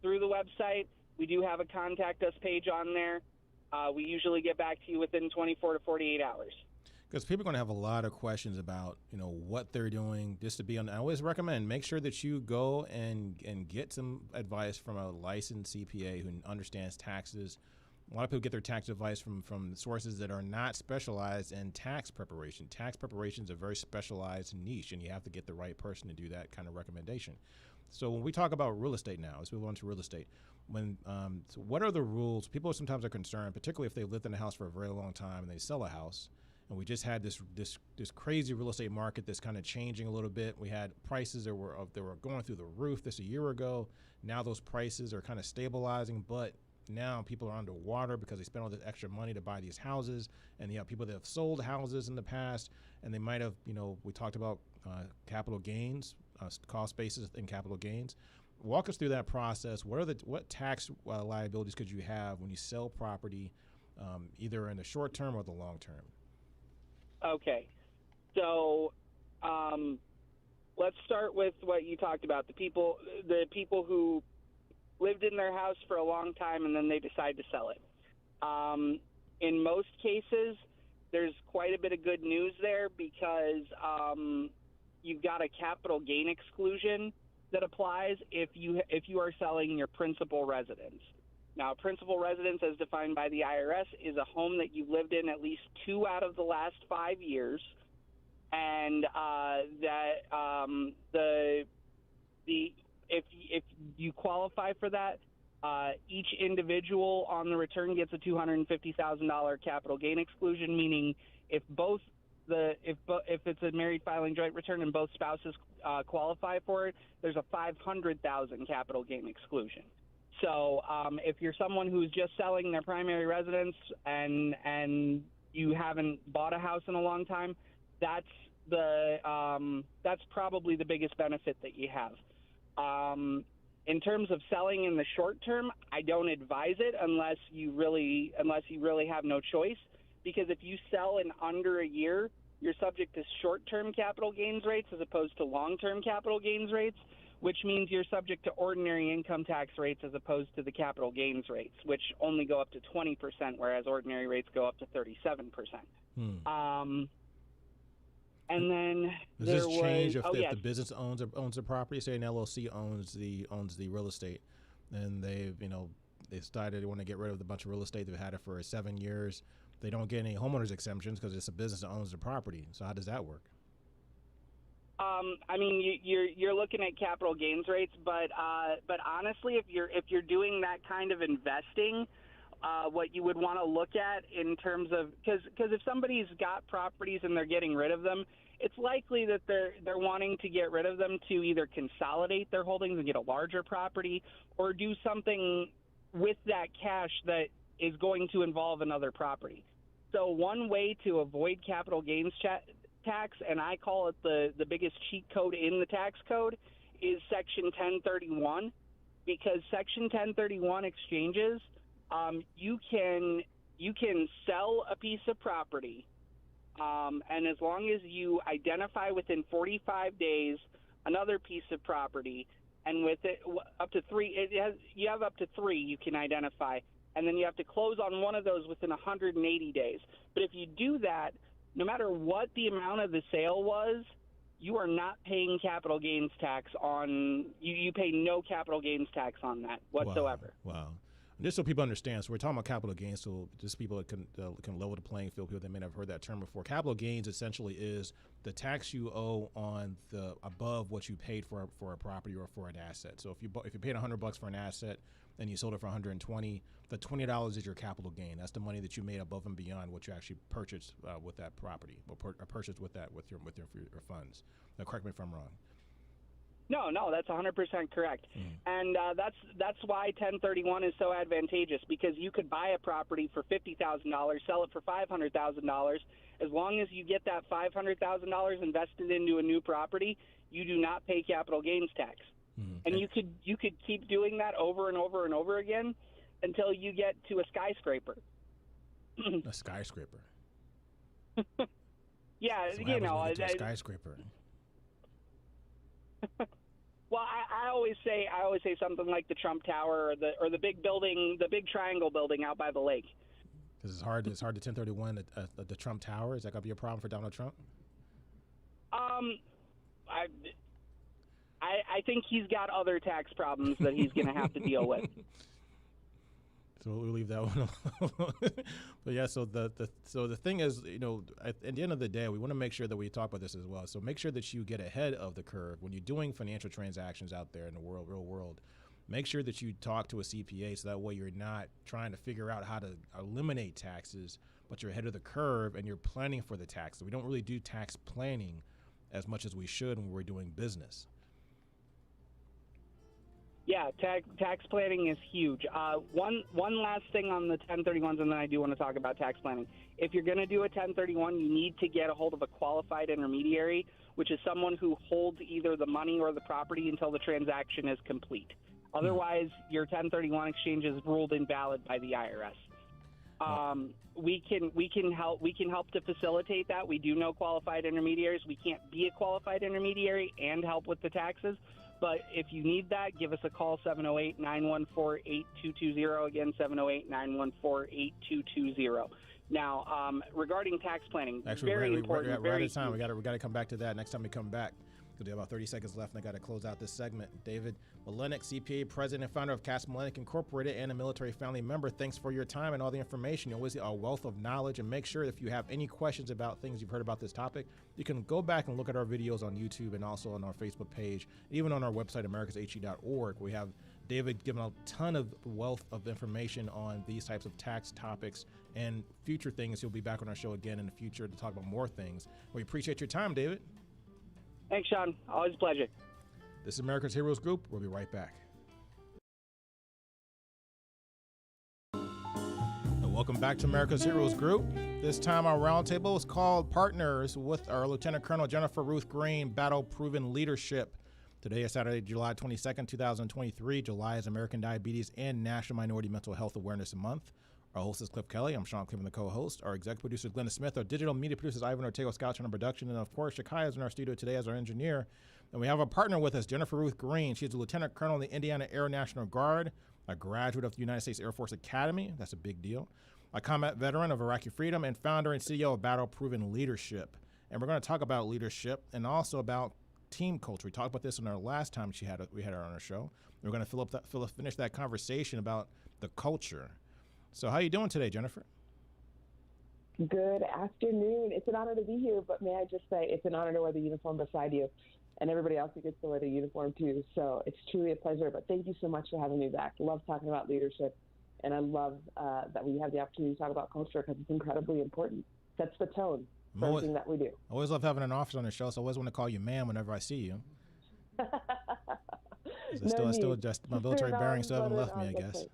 E: through the website. We do have a contact us page on there. We usually get back to you within 24 to 48 hours.
A: Because people are going to have a lot of questions about, what they're doing. Just to be on, I always recommend make sure that you go and get some advice from a licensed CPA who understands taxes. A lot of people get their tax advice from sources that are not specialized in tax preparation. Tax preparation is a very specialized niche, and you have to get the right person to do that kind of recommendation. So when we talk about real estate now, let's move on to real estate. So what are the rules? People sometimes are concerned, particularly if they've lived in a house for a very long time and they sell a house. And we just had this crazy real estate market that's kind of changing a little bit. We had prices that were going through the roof this a year ago. Now those prices are kind of stabilizing, but now people are underwater because they spent all this extra money to buy these houses. And you have people that have sold houses in the past, and they might have, we talked about capital gains, cost basis and capital gains. Walk us through that process. What tax liabilities could you have when you sell property, either in the short term or the long term?
E: Okay, so let's start with what you talked about, the people who lived in their house for a long time and then they decide to sell it. In most cases, there's quite a bit of good news there, because you've got a capital gain exclusion that applies if you are selling your principal residence. Now, principal residence, as defined by the IRS, is a home that you've lived in at least 2 out of the last 5 years, and if you qualify for that, each individual on the return gets a $250,000 capital gain exclusion. Meaning, if it's a married filing joint return and both spouses qualify for it, there's a $500,000 capital gain exclusion. So if you're someone who's just selling their primary residence and you haven't bought a house in a long time, that's probably the biggest benefit that you have. In terms of selling in the short term, I don't advise it unless you really have no choice, because if you sell in under a year, you're subject to short-term capital gains rates as opposed to long-term capital gains rates, which means you're subject to ordinary income tax rates as opposed to the capital gains rates, which only go up to 20%, whereas ordinary rates go up to 37%. And then
A: Does
E: there
A: this change
E: was,
A: if the business owns the property? Say an LLC owns the real estate, and they decided they want to get rid of the bunch of real estate. They've had it for 7 years. They don't get any homeowners exemptions because it's a business that owns the property. So how does that work?
E: I mean, you're looking at capital gains rates, but honestly, if you're doing that kind of investing, what you would want to look at in terms of because if somebody's got properties and they're getting rid of them, it's likely that they're wanting to get rid of them to either consolidate their holdings and get a larger property, or do something with that cash that is going to involve another property. So one way to avoid capital gains tax, and I call it the biggest cheat code in the tax code, is Section 1031, because Section 1031 exchanges, you can sell a piece of property, and as long as you identify within 45 days another piece of property, and with it up to three, you have up to three you can identify, and then you have to close on one of those within 180 days. But if you do that, no matter what the amount of the sale was, you are not paying capital gains tax on. You pay no capital gains tax on that whatsoever.
A: Wow. Just so people understand, so we're talking about capital gains, so just people that can level the playing field, people that may not have heard that term before. Capital gains essentially is the tax you owe on the above what you paid for a property or for an asset. So if you paid $100 for an asset and you sold it for $120, the $20 is your capital gain. That's the money that you made above and beyond what you actually purchased with that property, or purchased with that with your funds. Now, correct me if I'm wrong.
E: No, that's 100% correct. And that's why 1031 is so advantageous, because you could buy a property for $50,000, sell it for $500,000. As long as you get that $500,000 invested into a new property, you do not pay capital gains tax. And you could keep doing that over and over and over again until you get to a skyscraper.
A: A skyscraper.
E: Yeah,
A: so
E: a
A: skyscraper.
E: Well, I always say something like the Trump Tower or the big building, the big triangle building out by the lake.
A: Because it's hard to 1031 the Trump Tower. Is that gonna be a problem for Donald Trump?
E: I think he's got other tax problems that he's going to have to deal with.
A: So we'll leave that one alone. But yeah, so the thing is, at the end of the day, we want to make sure that we talk about this as well. So make sure that you get ahead of the curve when you're doing financial transactions out there in the real world. Make sure that you talk to a CPA so that way you're not trying to figure out how to eliminate taxes, but you're ahead of the curve and you're planning for the taxes. We don't really do tax planning as much as we should when we're doing business.
E: Yeah, tax planning is huge. One last thing on the 1031s, and then I do want to talk about tax planning. If you're going to do a 1031, you need to get a hold of a qualified intermediary, which is someone who holds either the money or the property until the transaction is complete. Otherwise, your 1031 exchange is ruled invalid by the IRS. We can help to facilitate that. We do know qualified intermediaries. We can't be a qualified intermediary and help with the taxes. But if you need that, give us a call, 708-914-8220. Again, 708-914-8220. Now, regarding tax planning,
A: actually,
E: very important.
A: We're out of time. We got to come back to that next time we come back. We have about 30 seconds left, and I got to close out this segment. David Milanec, CPA, president and founder of Katz Milanec Incorporated, and a military family member. Thanks for your time and all the information. You always a wealth of knowledge. And make sure if you have any questions about things you've heard about this topic, you can go back and look at our videos on YouTube and also on our Facebook page, even on our website, americashe.org. We have David giving a ton of wealth of information on these types of tax topics and future things. He'll be back on our show again in the future to talk about more things. We appreciate your time, David.
E: Thanks, Sean. Always a pleasure.
A: This is America's Heroes Group. We'll be right back. And welcome back to America's Heroes Group. This time our roundtable is called Partners with our Lieutenant Colonel Jennifer-Ruth Green, Battle Proven Leadership. Today is Saturday, July 22nd, 2023. July is American Diabetes and National Minority Mental Health Awareness Month. Our host is Cliff Kelley. I'm Sean Cleveland, the co-host. Our executive producer is Glenda Smith. Our digital media producer is Ivan Ortega, Scout on production. And, of course, Shakaya is in our studio today as our engineer. And we have a partner with us, Jennifer-Ruth Green. She's a lieutenant colonel in the Indiana Air National Guard, a graduate of the United States Air Force Academy. That's a big deal. A combat veteran of Iraqi Freedom and founder and CEO of Battle Proven Leadership. And we're going to talk about leadership and also about team culture. We talked about this in our last time we had her on our show. We're going to finish that conversation about the culture. So how are you doing today, Jennifer?
F: Good afternoon. It's an honor to be here, but may I just say it's an honor to wear the uniform beside you and everybody else who gets to wear the uniform too. So it's truly a pleasure, but thank you so much for having me back. Love talking about leadership, and I love that we have the opportunity to talk about culture because it's incredibly important. Sets the tone for everything that we do.
A: I always love having an officer on the show, so I always want to call you ma'am whenever I see you. Still just my military bearings still haven't left me, I guess.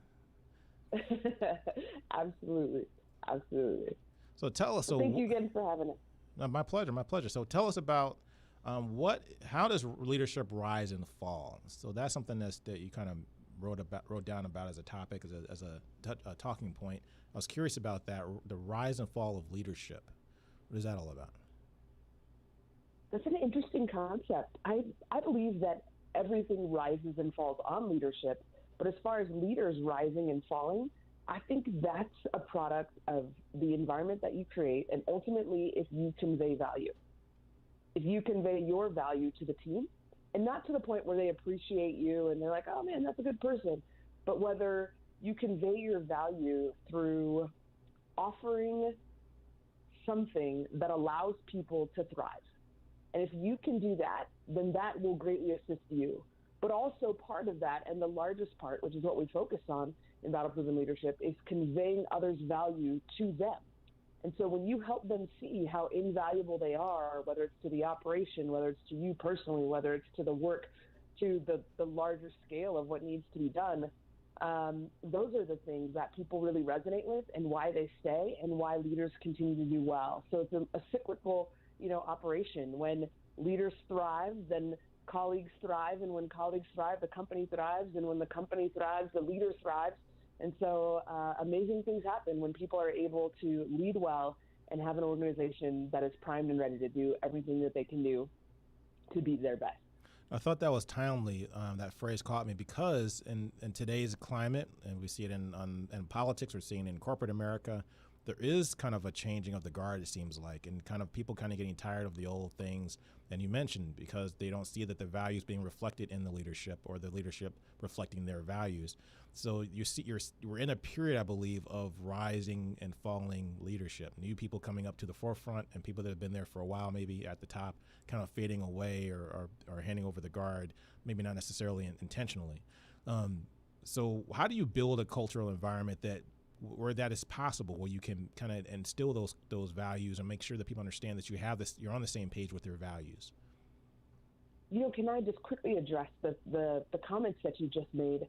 F: Absolutely.
A: So tell us.
F: Thank you again for having us.
A: My pleasure. So tell us about how does leadership rise and fall? So that's something that you kind of wrote down about as a topic, as a talking point. I was curious about that, the rise and fall of leadership. What is that all about?
F: That's an interesting concept. I believe that everything rises and falls on leadership, but as far as leaders rising and falling, I think that's a product of the environment that you create, and ultimately if you convey value. If you convey your value to the team, and not to the point where they appreciate you and they're like, oh man, that's a good person, but whether you convey your value through offering something that allows people to thrive. And if you can do that, then that will greatly assist you. But also part of that, and the largest part, which is what we focus on in Battle-Proven Leadership, is conveying others' value to them. And so when you help them see how invaluable they are, whether it's to the operation, whether it's to you personally, whether it's to the work, to the larger scale of what needs to be done, those are the things that people really resonate with and why they stay and why leaders continue to do well. So it's a cyclical, operation. When leaders thrive, then colleagues thrive, and when colleagues thrive, the company thrives, and when the company thrives, the leader thrives. And so amazing things happen when people are able to lead well and have an organization that is primed and ready to do everything that they can do to be their best.
A: I thought that was timely. That phrase caught me because in today's climate, and we see it in politics, we're seeing it in corporate America, there is kind of a changing of the guard, it seems like, and kind of people kind of getting tired of the old things. And you mentioned because they don't see that the values being reflected in the leadership or the leadership reflecting their values. So we're in a period, I believe, of rising and falling leadership. New people coming up to the forefront and people that have been there for a while, maybe at the top, kind of fading away or handing over the guard, maybe not necessarily intentionally. So how do you build a cultural environment where that is possible, where you can kind of instill those values and make sure that people understand that you're on the same page with your values?
F: Can I just quickly address the comments that you just made?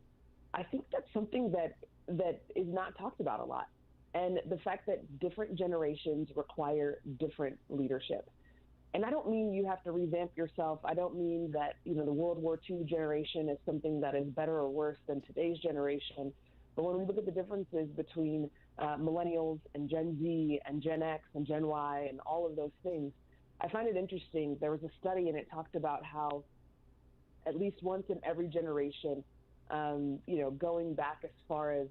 F: I think that's something that is not talked about a lot. And the fact that different generations require different leadership. And I don't mean you have to revamp yourself. I don't mean that, the World War II generation is something that is better or worse than today's generation. But when we look at the differences between millennials and Gen Z and Gen X and Gen Y and all of those things, I find it interesting. There was a study and it talked about how at least once in every generation, going back as far as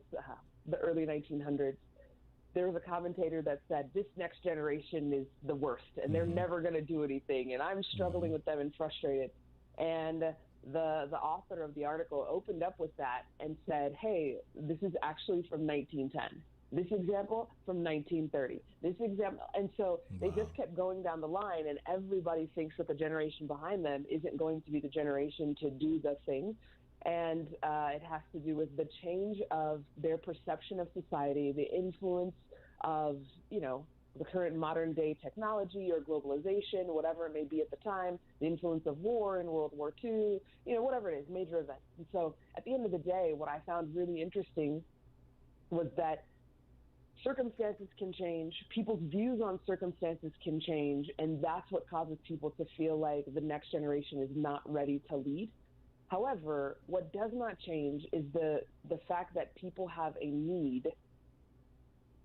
F: the early 1900s, there was a commentator that said, this next generation is the worst and they're never going to do anything. And I'm struggling with them and frustrated. And the author of the article opened up with that and said, hey, this is actually from 1910. This example from 1930. This example. And so they just kept going down the line, and everybody thinks that the generation behind them isn't going to be the generation to do the thing. And it has to do with the change of their perception of society, the influence of, the current modern day technology or globalization, whatever it may be at the time, the influence of war in World War II, whatever it is, major events. And so at the end of the day, what I found really interesting was that circumstances can change, people's views on circumstances can change, and that's what causes people to feel like the next generation is not ready to lead. However, what does not change is the fact that people have a need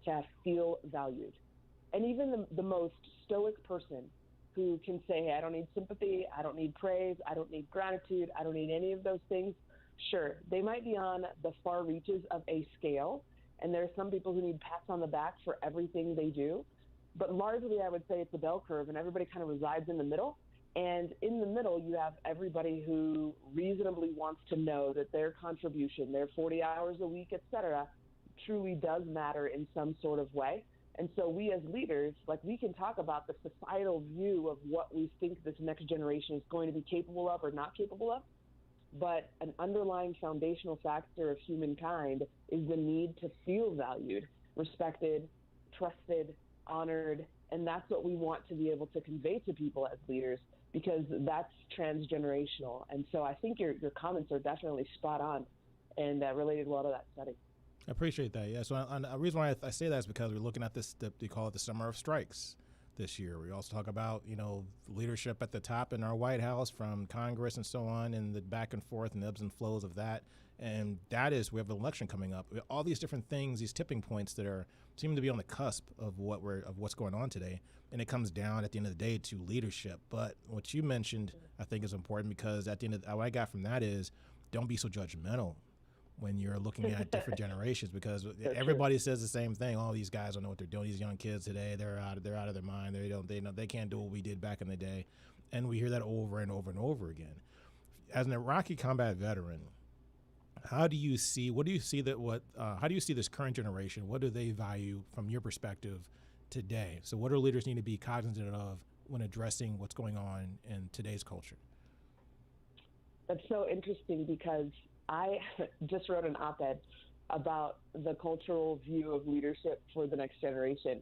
F: to feel valued. And even the most stoic person who can say, hey, I don't need sympathy, I don't need praise, I don't need gratitude, I don't need any of those things, sure, they might be on the far reaches of a scale, and there are some people who need pats on the back for everything they do. But largely, I would say it's a bell curve, and everybody kind of resides in the middle. And in the middle, you have everybody who reasonably wants to know that their contribution, their 40 hours a week, et cetera, truly does matter in some sort of way. And so we as leaders, like, we can talk about the societal view of what we think this next generation is going to be capable of or not capable of. But an underlying foundational factor of humankind is the need to feel valued, respected, trusted, honored. And that's what we want to be able to convey to people as leaders, because that's transgenerational. And so I think your comments are definitely spot on and related well to that study.
A: I appreciate that. Yeah. So the reason why I say that is because we're looking at this, they call it the summer of strikes this year. We also talk about, leadership at the top in our White House, from Congress and so on, and the back and forth and the ebbs and flows of that. And that is, we have an election coming up. All these different things, these tipping points that seem to be on the cusp of what's going on today. And it comes down at the end of the day to leadership. But what you mentioned, I think, is important, because at the end of what I got from that is, don't be so judgmental when you're looking at different generations, because everybody says the same thing. Oh, these guys don't know what they're doing. These young kids today, they're out of their mind. They can't do what we did back in the day. And we hear that over and over and over again. As an Iraqi combat veteran, how do you see this current generation? What do they value from your perspective today? So what do leaders need to be cognizant of when addressing what's going on in today's culture?
F: That's so interesting, because I just wrote an op-ed about the cultural view of leadership for the next generation.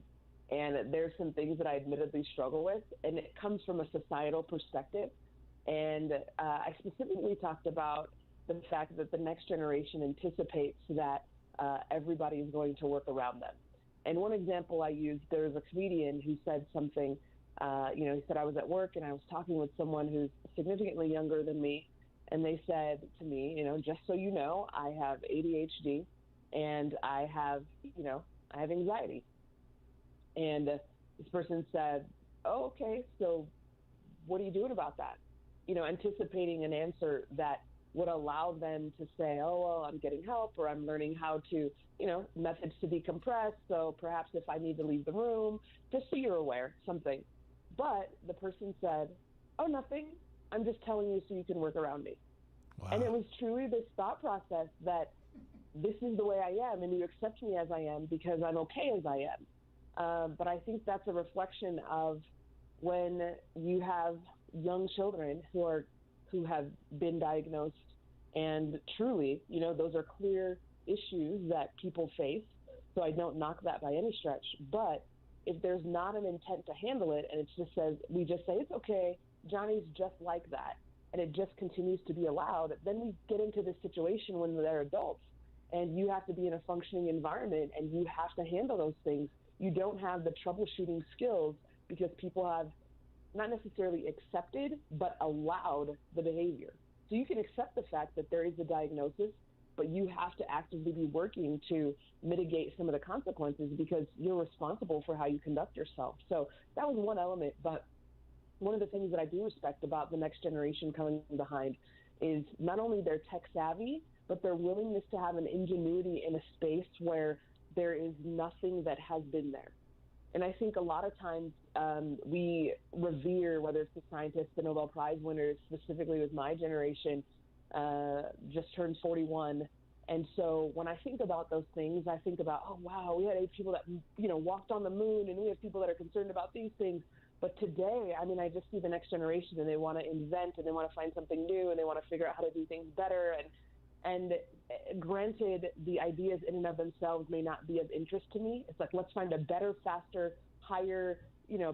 F: And there's some things that I admittedly struggle with, and it comes from a societal perspective. And I specifically talked about the fact that the next generation anticipates that everybody is going to work around them. And one example I used, there was a comedian who said something, he said, I was at work and I was talking with someone who's significantly younger than me. And they said to me, just so you know, I have ADHD and I have anxiety. And this person said, oh, okay, so what are you doing about that? Anticipating an answer that would allow them to say, oh, well, I'm getting help, or I'm learning how to, methods to decompress. So perhaps if I need to leave the room, just so you're aware, something. But the person said, oh, nothing. I'm just telling you so you can work around me. Wow. And it was truly this thought process that this is the way I am, and you accept me as I am because I'm okay as I am. But I think that's a reflection of when you have young children who have been diagnosed, and truly, those are clear issues that people face. So I don't knock that by any stretch. But if there's not an intent to handle it, and we just say, it's okay, Johnny's just like that, and it just continues to be allowed, then we get into this situation when they're adults, and you have to be in a functioning environment, and you have to handle those things. You don't have the troubleshooting skills because people have not necessarily accepted, but allowed the behavior. So you can accept the fact that there is a diagnosis, but you have to actively be working to mitigate some of the consequences because you're responsible for how you conduct yourself. So that was one element, but one of the things that I do respect about the next generation coming behind is not only their tech savvy, but their willingness to have an ingenuity in a space where there is nothing that has been there. And I think a lot of times we revere, whether it's the scientists, the Nobel Prize winners, specifically with my generation, just turned 41. And so when I think about those things, I think about, oh, wow, we had 8 people that, walked on the moon, and we have people that are concerned about these things. But today, I just see the next generation, and they want to invent, and they want to find something new, and they want to figure out how to do things better. And granted, the ideas in and of themselves may not be of interest to me. It's like, let's find a better, faster, higher,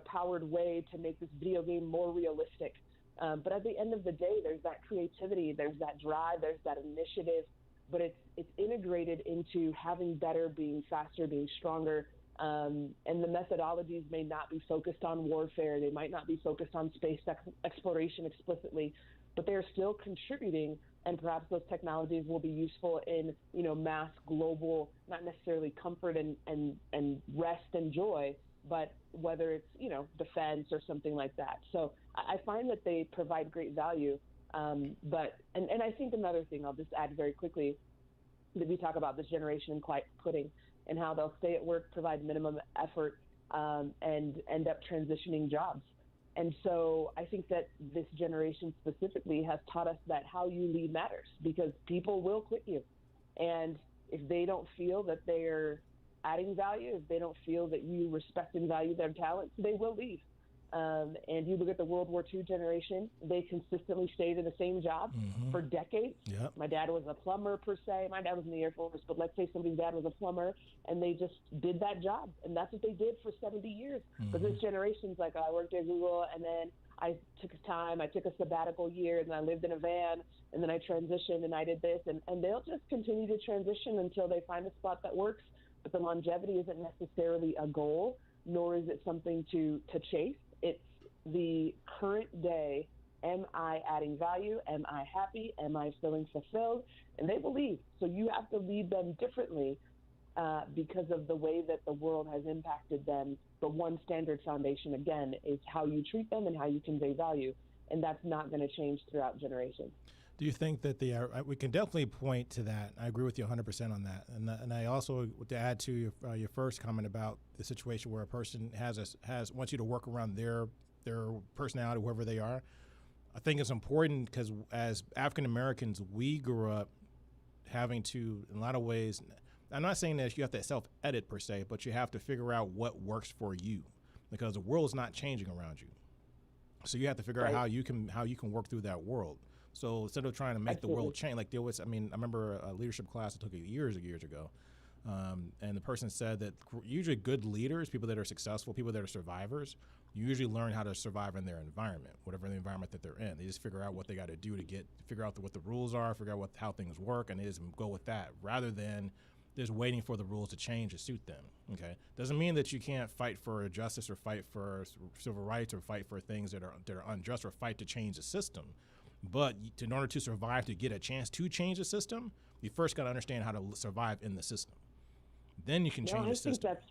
F: powered way to make this video game more realistic. But at the end of the day, there's that creativity, there's that drive, there's that initiative, but it's integrated into having better, being faster, being stronger. And the methodologies may not be focused on warfare. They might not be focused on space exploration explicitly, but they're still contributing. And perhaps those technologies will be useful in, mass global, not necessarily comfort and rest and joy, but whether it's, defense or something like that. So I find that they provide great value. But I think another thing I'll just add very quickly, that we talk about this generation in quiet quitting and how they'll stay at work, provide minimum effort, and end up transitioning jobs. And so I think that this generation specifically has taught us that how you lead matters, because people will quit you. And if they don't feel that they're adding value, if they don't feel that you respect and value their talents, they will leave. And you look at the World War II generation, they consistently stayed in the same job for decades.
A: Yep.
F: My dad was a plumber per se. My dad was in the Air Force, but let's say somebody's dad was a plumber, and they just did that job. And that's what they did for 70 years. But this generation's like, I worked at Google, and then I took a sabbatical year, and I lived in a van, and then I transitioned, and I did this. And they'll just continue to transition until they find a spot that works. But the longevity isn't necessarily a goal, nor is it something to chase. It's the current day. Am I adding value? Am I happy? Am I feeling fulfilled? And they will leave. So you have to lead them differently because of the way that the world has impacted them. But one standard foundation, again, is how you treat them and how you convey value. And that's not going to change throughout generations.
A: Do you think that we can definitely point to that? I agree with you 100% on that. And I also, to add to your first comment about the situation where a person wants you to work around their personality, whoever they are, I think it's important because as African Americans, we grew up having to, in a lot of ways, I'm not saying that you have to self-edit per se, but you have to figure out what works for you, because the world is not changing around you. So you have to figure out how you can work through that world. So instead of trying to make the world change, like there was, I remember a leadership class I took years ago, and the person said that usually good leaders, people that are successful, people that are survivors, usually learn how to survive in their environment, whatever the environment that they're in. They just figure out what they got to do to figure out what the rules are, figure out how things work, and they just go with that rather than just waiting for the rules to change to suit them. Okay, doesn't mean that you can't fight for justice or fight for civil rights or fight for things that are unjust or fight to change the system. But in order to survive, to get a chance to change the system, you first got to understand how to survive in the system. Then you can change the system.
F: I think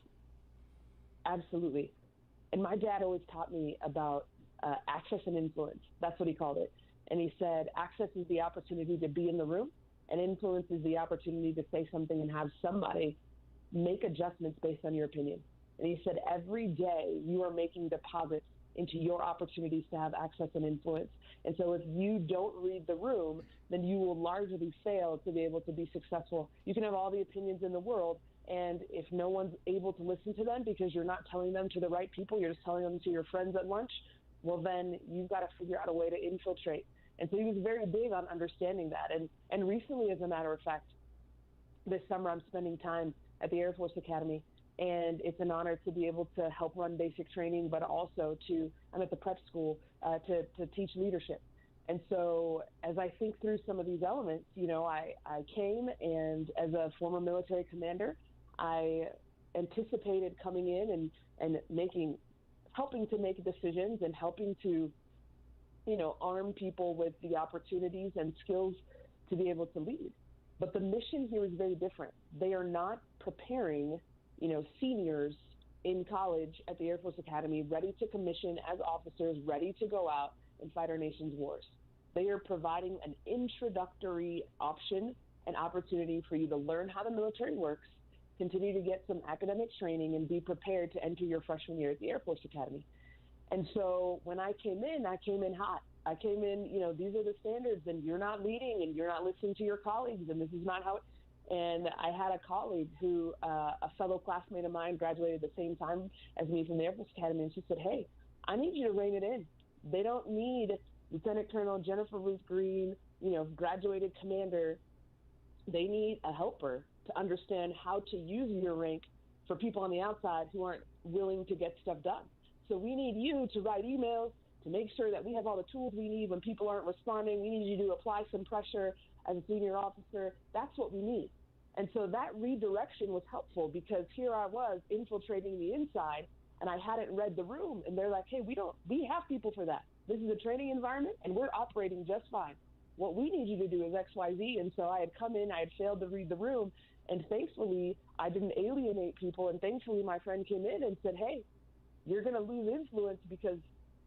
F: that's absolutely. And my dad always taught me about access and influence. That's what he called it. And he said, access is the opportunity to be in the room, and influence is the opportunity to say something and have somebody make adjustments based on your opinion. And he said, every day you are making deposits into your opportunities to have access and influence. And so if you don't read the room, then you will largely fail to be able to be successful. You can have all the opinions in the world, and if no one's able to listen to them because you're not telling them to the right people, you're just telling them to your friends at lunch, well, then you've got to figure out a way to infiltrate. And so he was very big on understanding that. And recently, as a matter of fact, this summer I'm spending time at the Air Force Academy, and it's an honor to be able to help run basic training, but also I'm at the prep school to teach leadership. And so as I think through some of these elements, I came, and as a former military commander, I anticipated coming in and helping to make decisions and helping to, arm people with the opportunities and skills to be able to lead. But the mission here is very different. They are not preparing seniors in college at the Air Force Academy ready to commission as officers, ready to go out and fight our nation's wars. They are providing an introductory option, an opportunity for you to learn how the military works, continue to get some academic training, and be prepared to enter your freshman year at the Air Force Academy. And so when I came in hot. I came in, these are the standards, and you're not leading, and you're not listening to your colleagues, and this is not how And I had a colleague who, a fellow classmate of mine, graduated at the same time as me from the Air Force Academy, and she said, hey, I need you to rein it in. They don't need Lieutenant Colonel Jennifer-Ruth Green, graduated commander. They need a helper to understand how to use your rank for people on the outside who aren't willing to get stuff done. So we need you to write emails, to make sure that we have all the tools we need when people aren't responding. We need you to apply some pressure as a senior officer. That's what we need. And so that redirection was helpful, because here I was infiltrating the inside, and I hadn't read the room. And they're like, hey, we have people for that. This is a training environment, and we're operating just fine. What we need you to do is X, Y, Z. And so I had come in, I had failed to read the room, and thankfully I didn't alienate people. And thankfully my friend came in and said, hey, you're going to lose influence because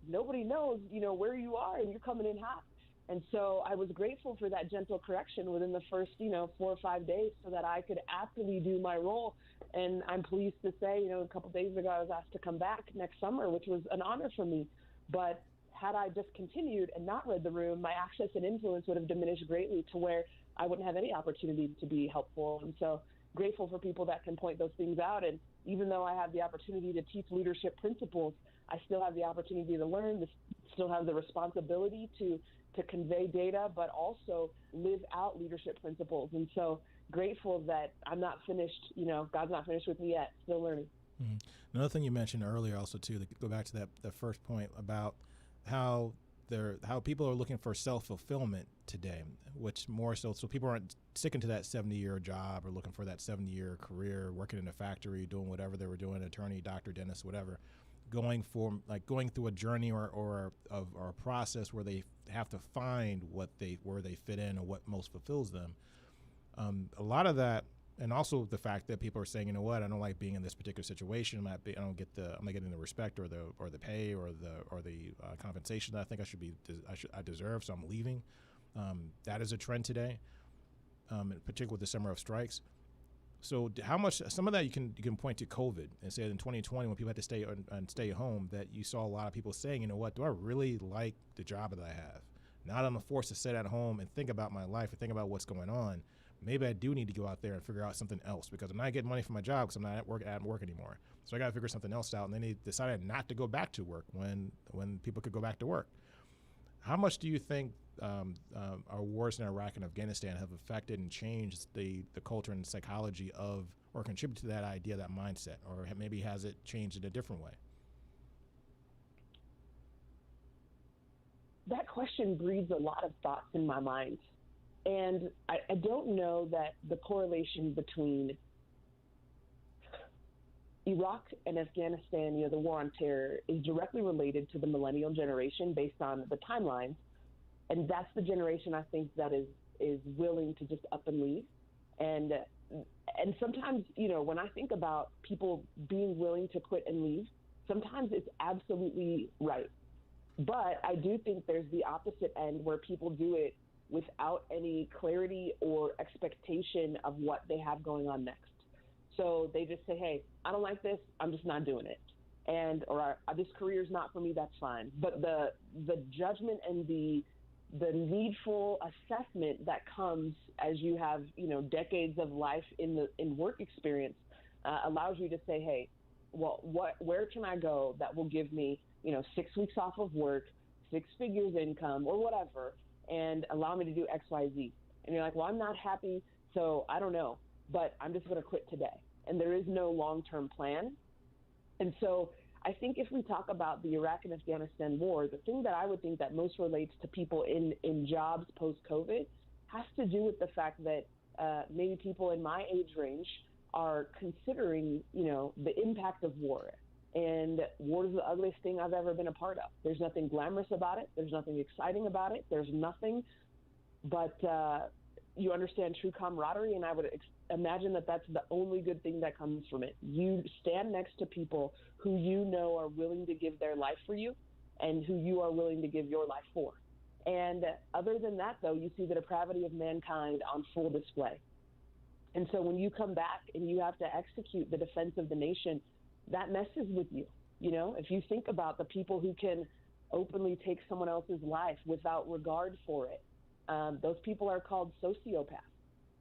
F: nobody knows, where you are, and you're coming in hot. And so I was grateful for that gentle correction within the first, 4 or 5 days so that I could aptly do my role. And I'm pleased to say, a couple of days ago, I was asked to come back next summer, which was an honor for me. But had I just continued and not read the room, my access and influence would have diminished greatly to where I wouldn't have any opportunity to be helpful. And so grateful for people that can point those things out. And even though I have the opportunity to teach leadership principles, I still have the opportunity to learn, still have the responsibility to convey data, but also live out leadership principles. And so grateful that I'm not finished, God's not finished with me yet, still learning.
A: Mm-hmm. Another thing you mentioned earlier also too, to go back to that first point about how people are looking for self-fulfillment today, which more so people aren't sticking to that 70-year job or looking for that 70-year career, working in a factory, doing whatever they were doing, attorney, doctor, dentist, whatever, going through a journey or a process where they have to find where they fit in or what most fulfills them. A lot of that, and also the fact that people are saying, you know what, I don't like being in this particular situation. I'm not getting the respect or the pay or the compensation that I think I deserve, so I'm leaving. That is a trend today, in particular with the summer of strikes. So how much, some of that you can point to COVID and say in 2020 when people had to stay home, that you saw a lot of people saying, you know what, do I really like the job that I have? Now that I'm forced to sit at home and think about my life and think about what's going on, maybe I do need to go out there and figure out something else because I'm not getting money from my job because I'm not at work anymore. So I got to figure something else out. And then they decided not to go back to work when people could go back to work. How much do you think our wars in Iraq and Afghanistan have affected and changed the culture and psychology of, or contributed to that idea, that mindset, or maybe has it changed in a different way?
F: That question breeds a lot of thoughts in my mind. And I don't know that the correlation between Iraq and Afghanistan, the war on terror, is directly related to the millennial generation based on the timeline. And that's the generation I think that is willing to just up and leave. And sometimes, when I think about people being willing to quit and leave, sometimes it's absolutely right. But I do think there's the opposite end where people do it without any clarity or expectation of what they have going on next. So they just say, hey, I don't like this, I'm just not doing it. Or this career is not for me, that's fine. But the judgment and the needful assessment that comes as you have, decades of life in work experience allows you to say, hey, well, where can I go that will give me, 6 weeks off of work, 6 figures income or whatever, and allow me to do X, Y, Z. And you're like, well, I'm not happy, so I don't know, but I'm just going to quit today. And there is no long-term plan. And so I think if we talk about the Iraq and Afghanistan war, the thing that I would think that most relates to people in jobs post-COVID has to do with the fact that maybe people in my age range are considering, the impact of war. And war is the ugliest thing I've ever been a part of. There's nothing glamorous about it. There's nothing exciting about it. There's nothing but you understand true camaraderie, and I would imagine that that's the only good thing that comes from it. You stand next to people who are willing to give their life for you and who you are willing to give your life for. And other than that, though, you see the depravity of mankind on full display. And so when you come back and you have to execute the defense of the nation, that messes with you. If you think about the people who can openly take someone else's life without regard for it, those people are called sociopaths.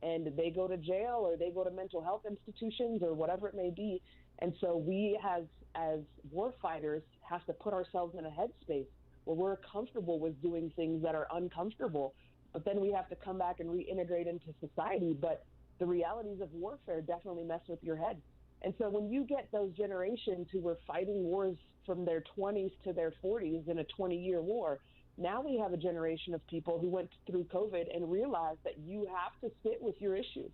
F: And they go to jail or they go to mental health institutions or whatever it may be. And so we as war fighters have to put ourselves in a headspace where we're comfortable with doing things that are uncomfortable, but then we have to come back and reintegrate into society. But the realities of warfare definitely mess with your head. And so when you get those generations who were fighting wars from their 20s to their 40s in a 20-year war, now we have a generation of people who went through COVID and realized that you have to sit with your issues.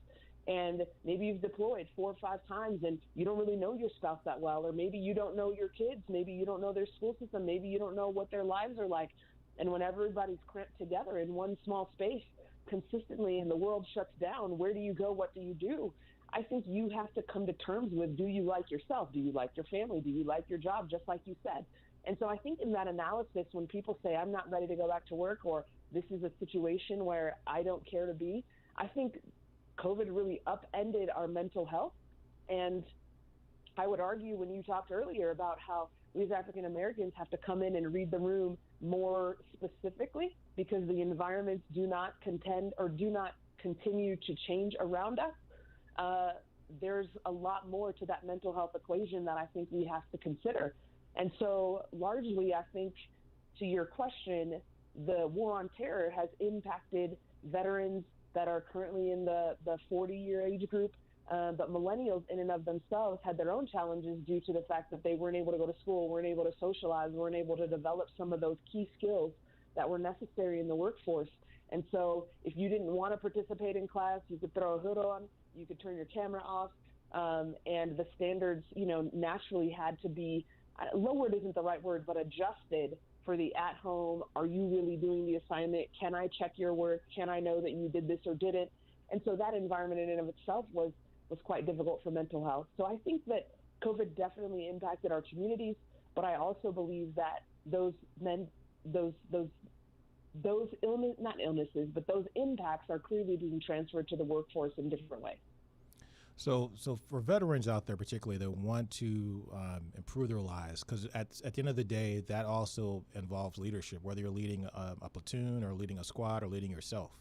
F: And maybe you've deployed 4 or 5 times and you don't really know your spouse that well, or maybe you don't know your kids, maybe you don't know their school system, maybe you don't know what their lives are like. And when everybody's cramped together in one small space consistently and the world shuts down, where do you go? What do you do? I think you have to come to terms with, do you like yourself? Do you like your family? Do you like your job? Just like you said. And so I think in that analysis, when people say, I'm not ready to go back to work, or this is a situation where I don't care to be, I think COVID really upended our mental health. And I would argue, when you talked earlier about how we as African Americans have to come in and read the room more specifically because the environments do not continue to change around us, there's a lot more to that mental health equation that I think we have to consider. And so largely, I think, to your question, the war on terror has impacted veterans that are currently in the 40-year age group, but millennials in and of themselves had their own challenges due to the fact that they weren't able to go to school, weren't able to socialize, weren't able to develop some of those key skills that were necessary in the workforce. And so if you didn't want to participate in class, you could throw a hood on, you could turn your camera off, and the standards, naturally had to be, lowered isn't the right word, but adjusted for the at-home. Are you really doing the assignment? Can I check your work? Can I know that you did this or didn't? And so that environment in and of itself was quite difficult for mental health. So I think that COVID definitely impacted our communities, but I also believe that those impacts are clearly being transferred to the workforce in different ways.
A: So for veterans out there, particularly, that want to improve their lives, because at the end of the day, that also involves leadership, whether you're leading a platoon or leading a squad or leading yourself.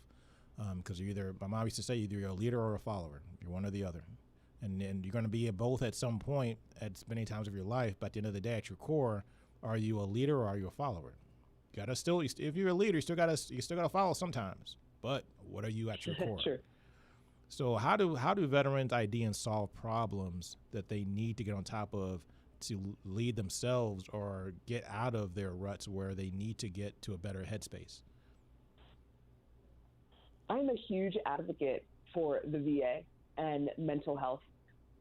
A: Because my mom used to say, either you're a leader or a follower. You're one or the other. And you're going to be both at some point at many times of your life. But at the end of the day, at your core, are you a leader or are you a follower? You gotta still, if you're a leader, you still gotta follow sometimes. But what are you at your core?
F: Sure.
A: So how do veterans ID and solve problems that they need to get on top of to lead themselves or get out of their ruts where they need to get to a better headspace?
F: I'm a huge advocate for the VA and mental health.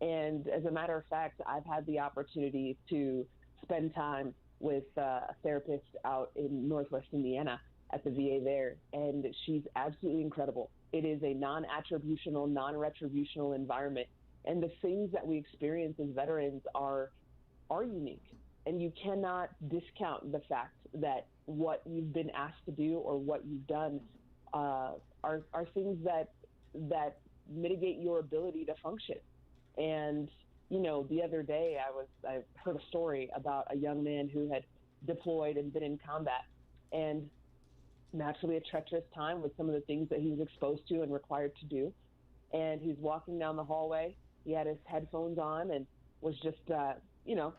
F: And as a matter of fact, I've had the opportunity to spend time with a therapist out in Northwest Indiana at the VA there, and she's absolutely incredible. It is a non-attributional, non-retributional environment, and the things that we experience as veterans are unique. And you cannot discount the fact that what you've been asked to do or what you've done are things that mitigate your ability to function. And the other day I heard a story about a young man who had deployed and been in combat, and naturally a treacherous time with some of the things that he was exposed to and required to do. And he's walking down the hallway. He had his headphones on and was just,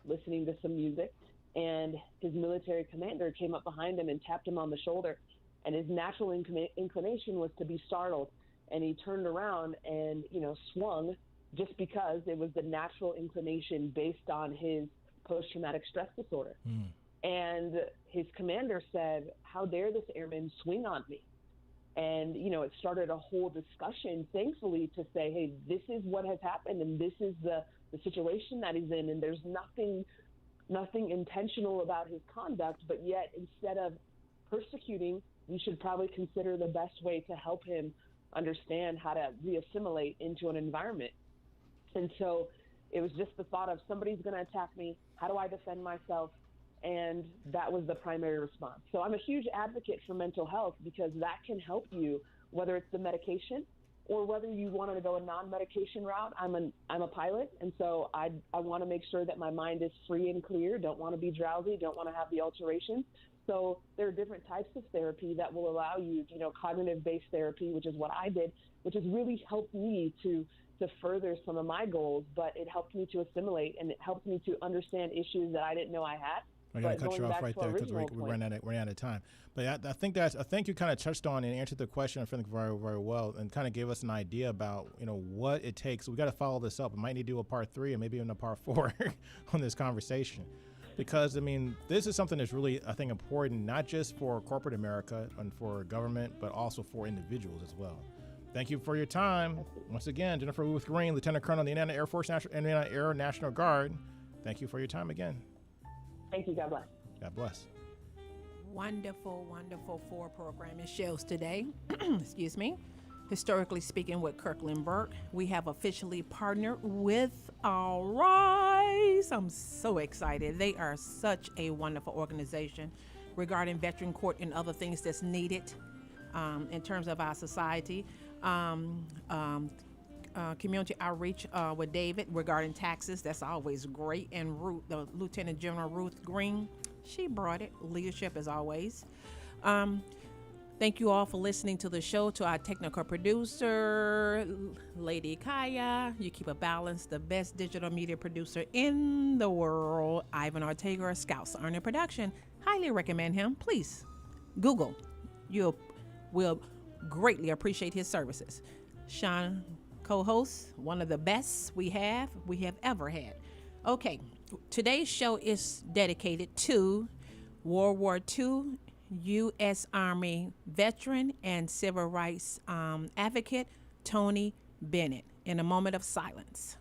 F: listening to some music. And his military commander came up behind him and tapped him on the shoulder. And his natural inclination was to be startled. And he turned around and, swung, just because it was the natural inclination based on his post-traumatic stress disorder. And his commander said, "How dare this airman swing on me?" And, it started a whole discussion, thankfully, to say, hey, this is what has happened, and this is the situation that he's in, and there's nothing intentional about his conduct, but yet instead of persecuting, we should probably consider the best way to help him understand how to re-assimilate into an environment. And so it was just the thought of, somebody's going to attack me. How do I defend myself? And that was the primary response. So I'm a huge advocate for mental health, because that can help you, whether it's the medication or whether you want to go a non-medication route. I'm a pilot, and so I want to make sure that my mind is free and clear, don't want to be drowsy, don't want to have the alterations. So there are different types of therapy that will allow you, cognitive-based therapy, which is what I did, which has really helped me to further some of my goals, but it helped me to assimilate, and it helped me to understand issues that I didn't know I had.
A: I got to cut you off right there because we're running out of time. But I think you kind of touched on and answered the question, I think, very, very well, and kind of gave us an idea about, what it takes. We got to follow this up. We might need to do a part 3 and maybe even a part 4 on this conversation. Because, this is something that's really, I think, important, not just for corporate America and for government, but also for individuals as well. Thank you for your time. Once again, Jennifer-Ruth Green, Lieutenant Colonel of the Indiana Air National Guard. Thank you for your time again.
F: Thank you. God bless.
A: God bless.
G: Wonderful, wonderful 4 programming shows today. Excuse me. Historically Speaking with Kirkland Burke. We have officially partnered with All Rise. I'm so excited. They are such a wonderful organization regarding veteran court and other things that's needed in terms of our society. Community outreach with David regarding taxes. That's always great. And Ruth, the Lieutenant General Ruth Green, she brought it. Leadership as always. Thank you all for listening to the show. To our technical producer, Lady Kaya, you keep a balance. The best digital media producer in the world, Ivan Ortega, Scouts Earning Production. Highly recommend him. Please Google. You will greatly appreciate his services. Sean, co-host, one of the best we have ever had. Okay, today's show is dedicated to World War II U.S. Army veteran and civil rights advocate Tony Bennett. In a moment of silence.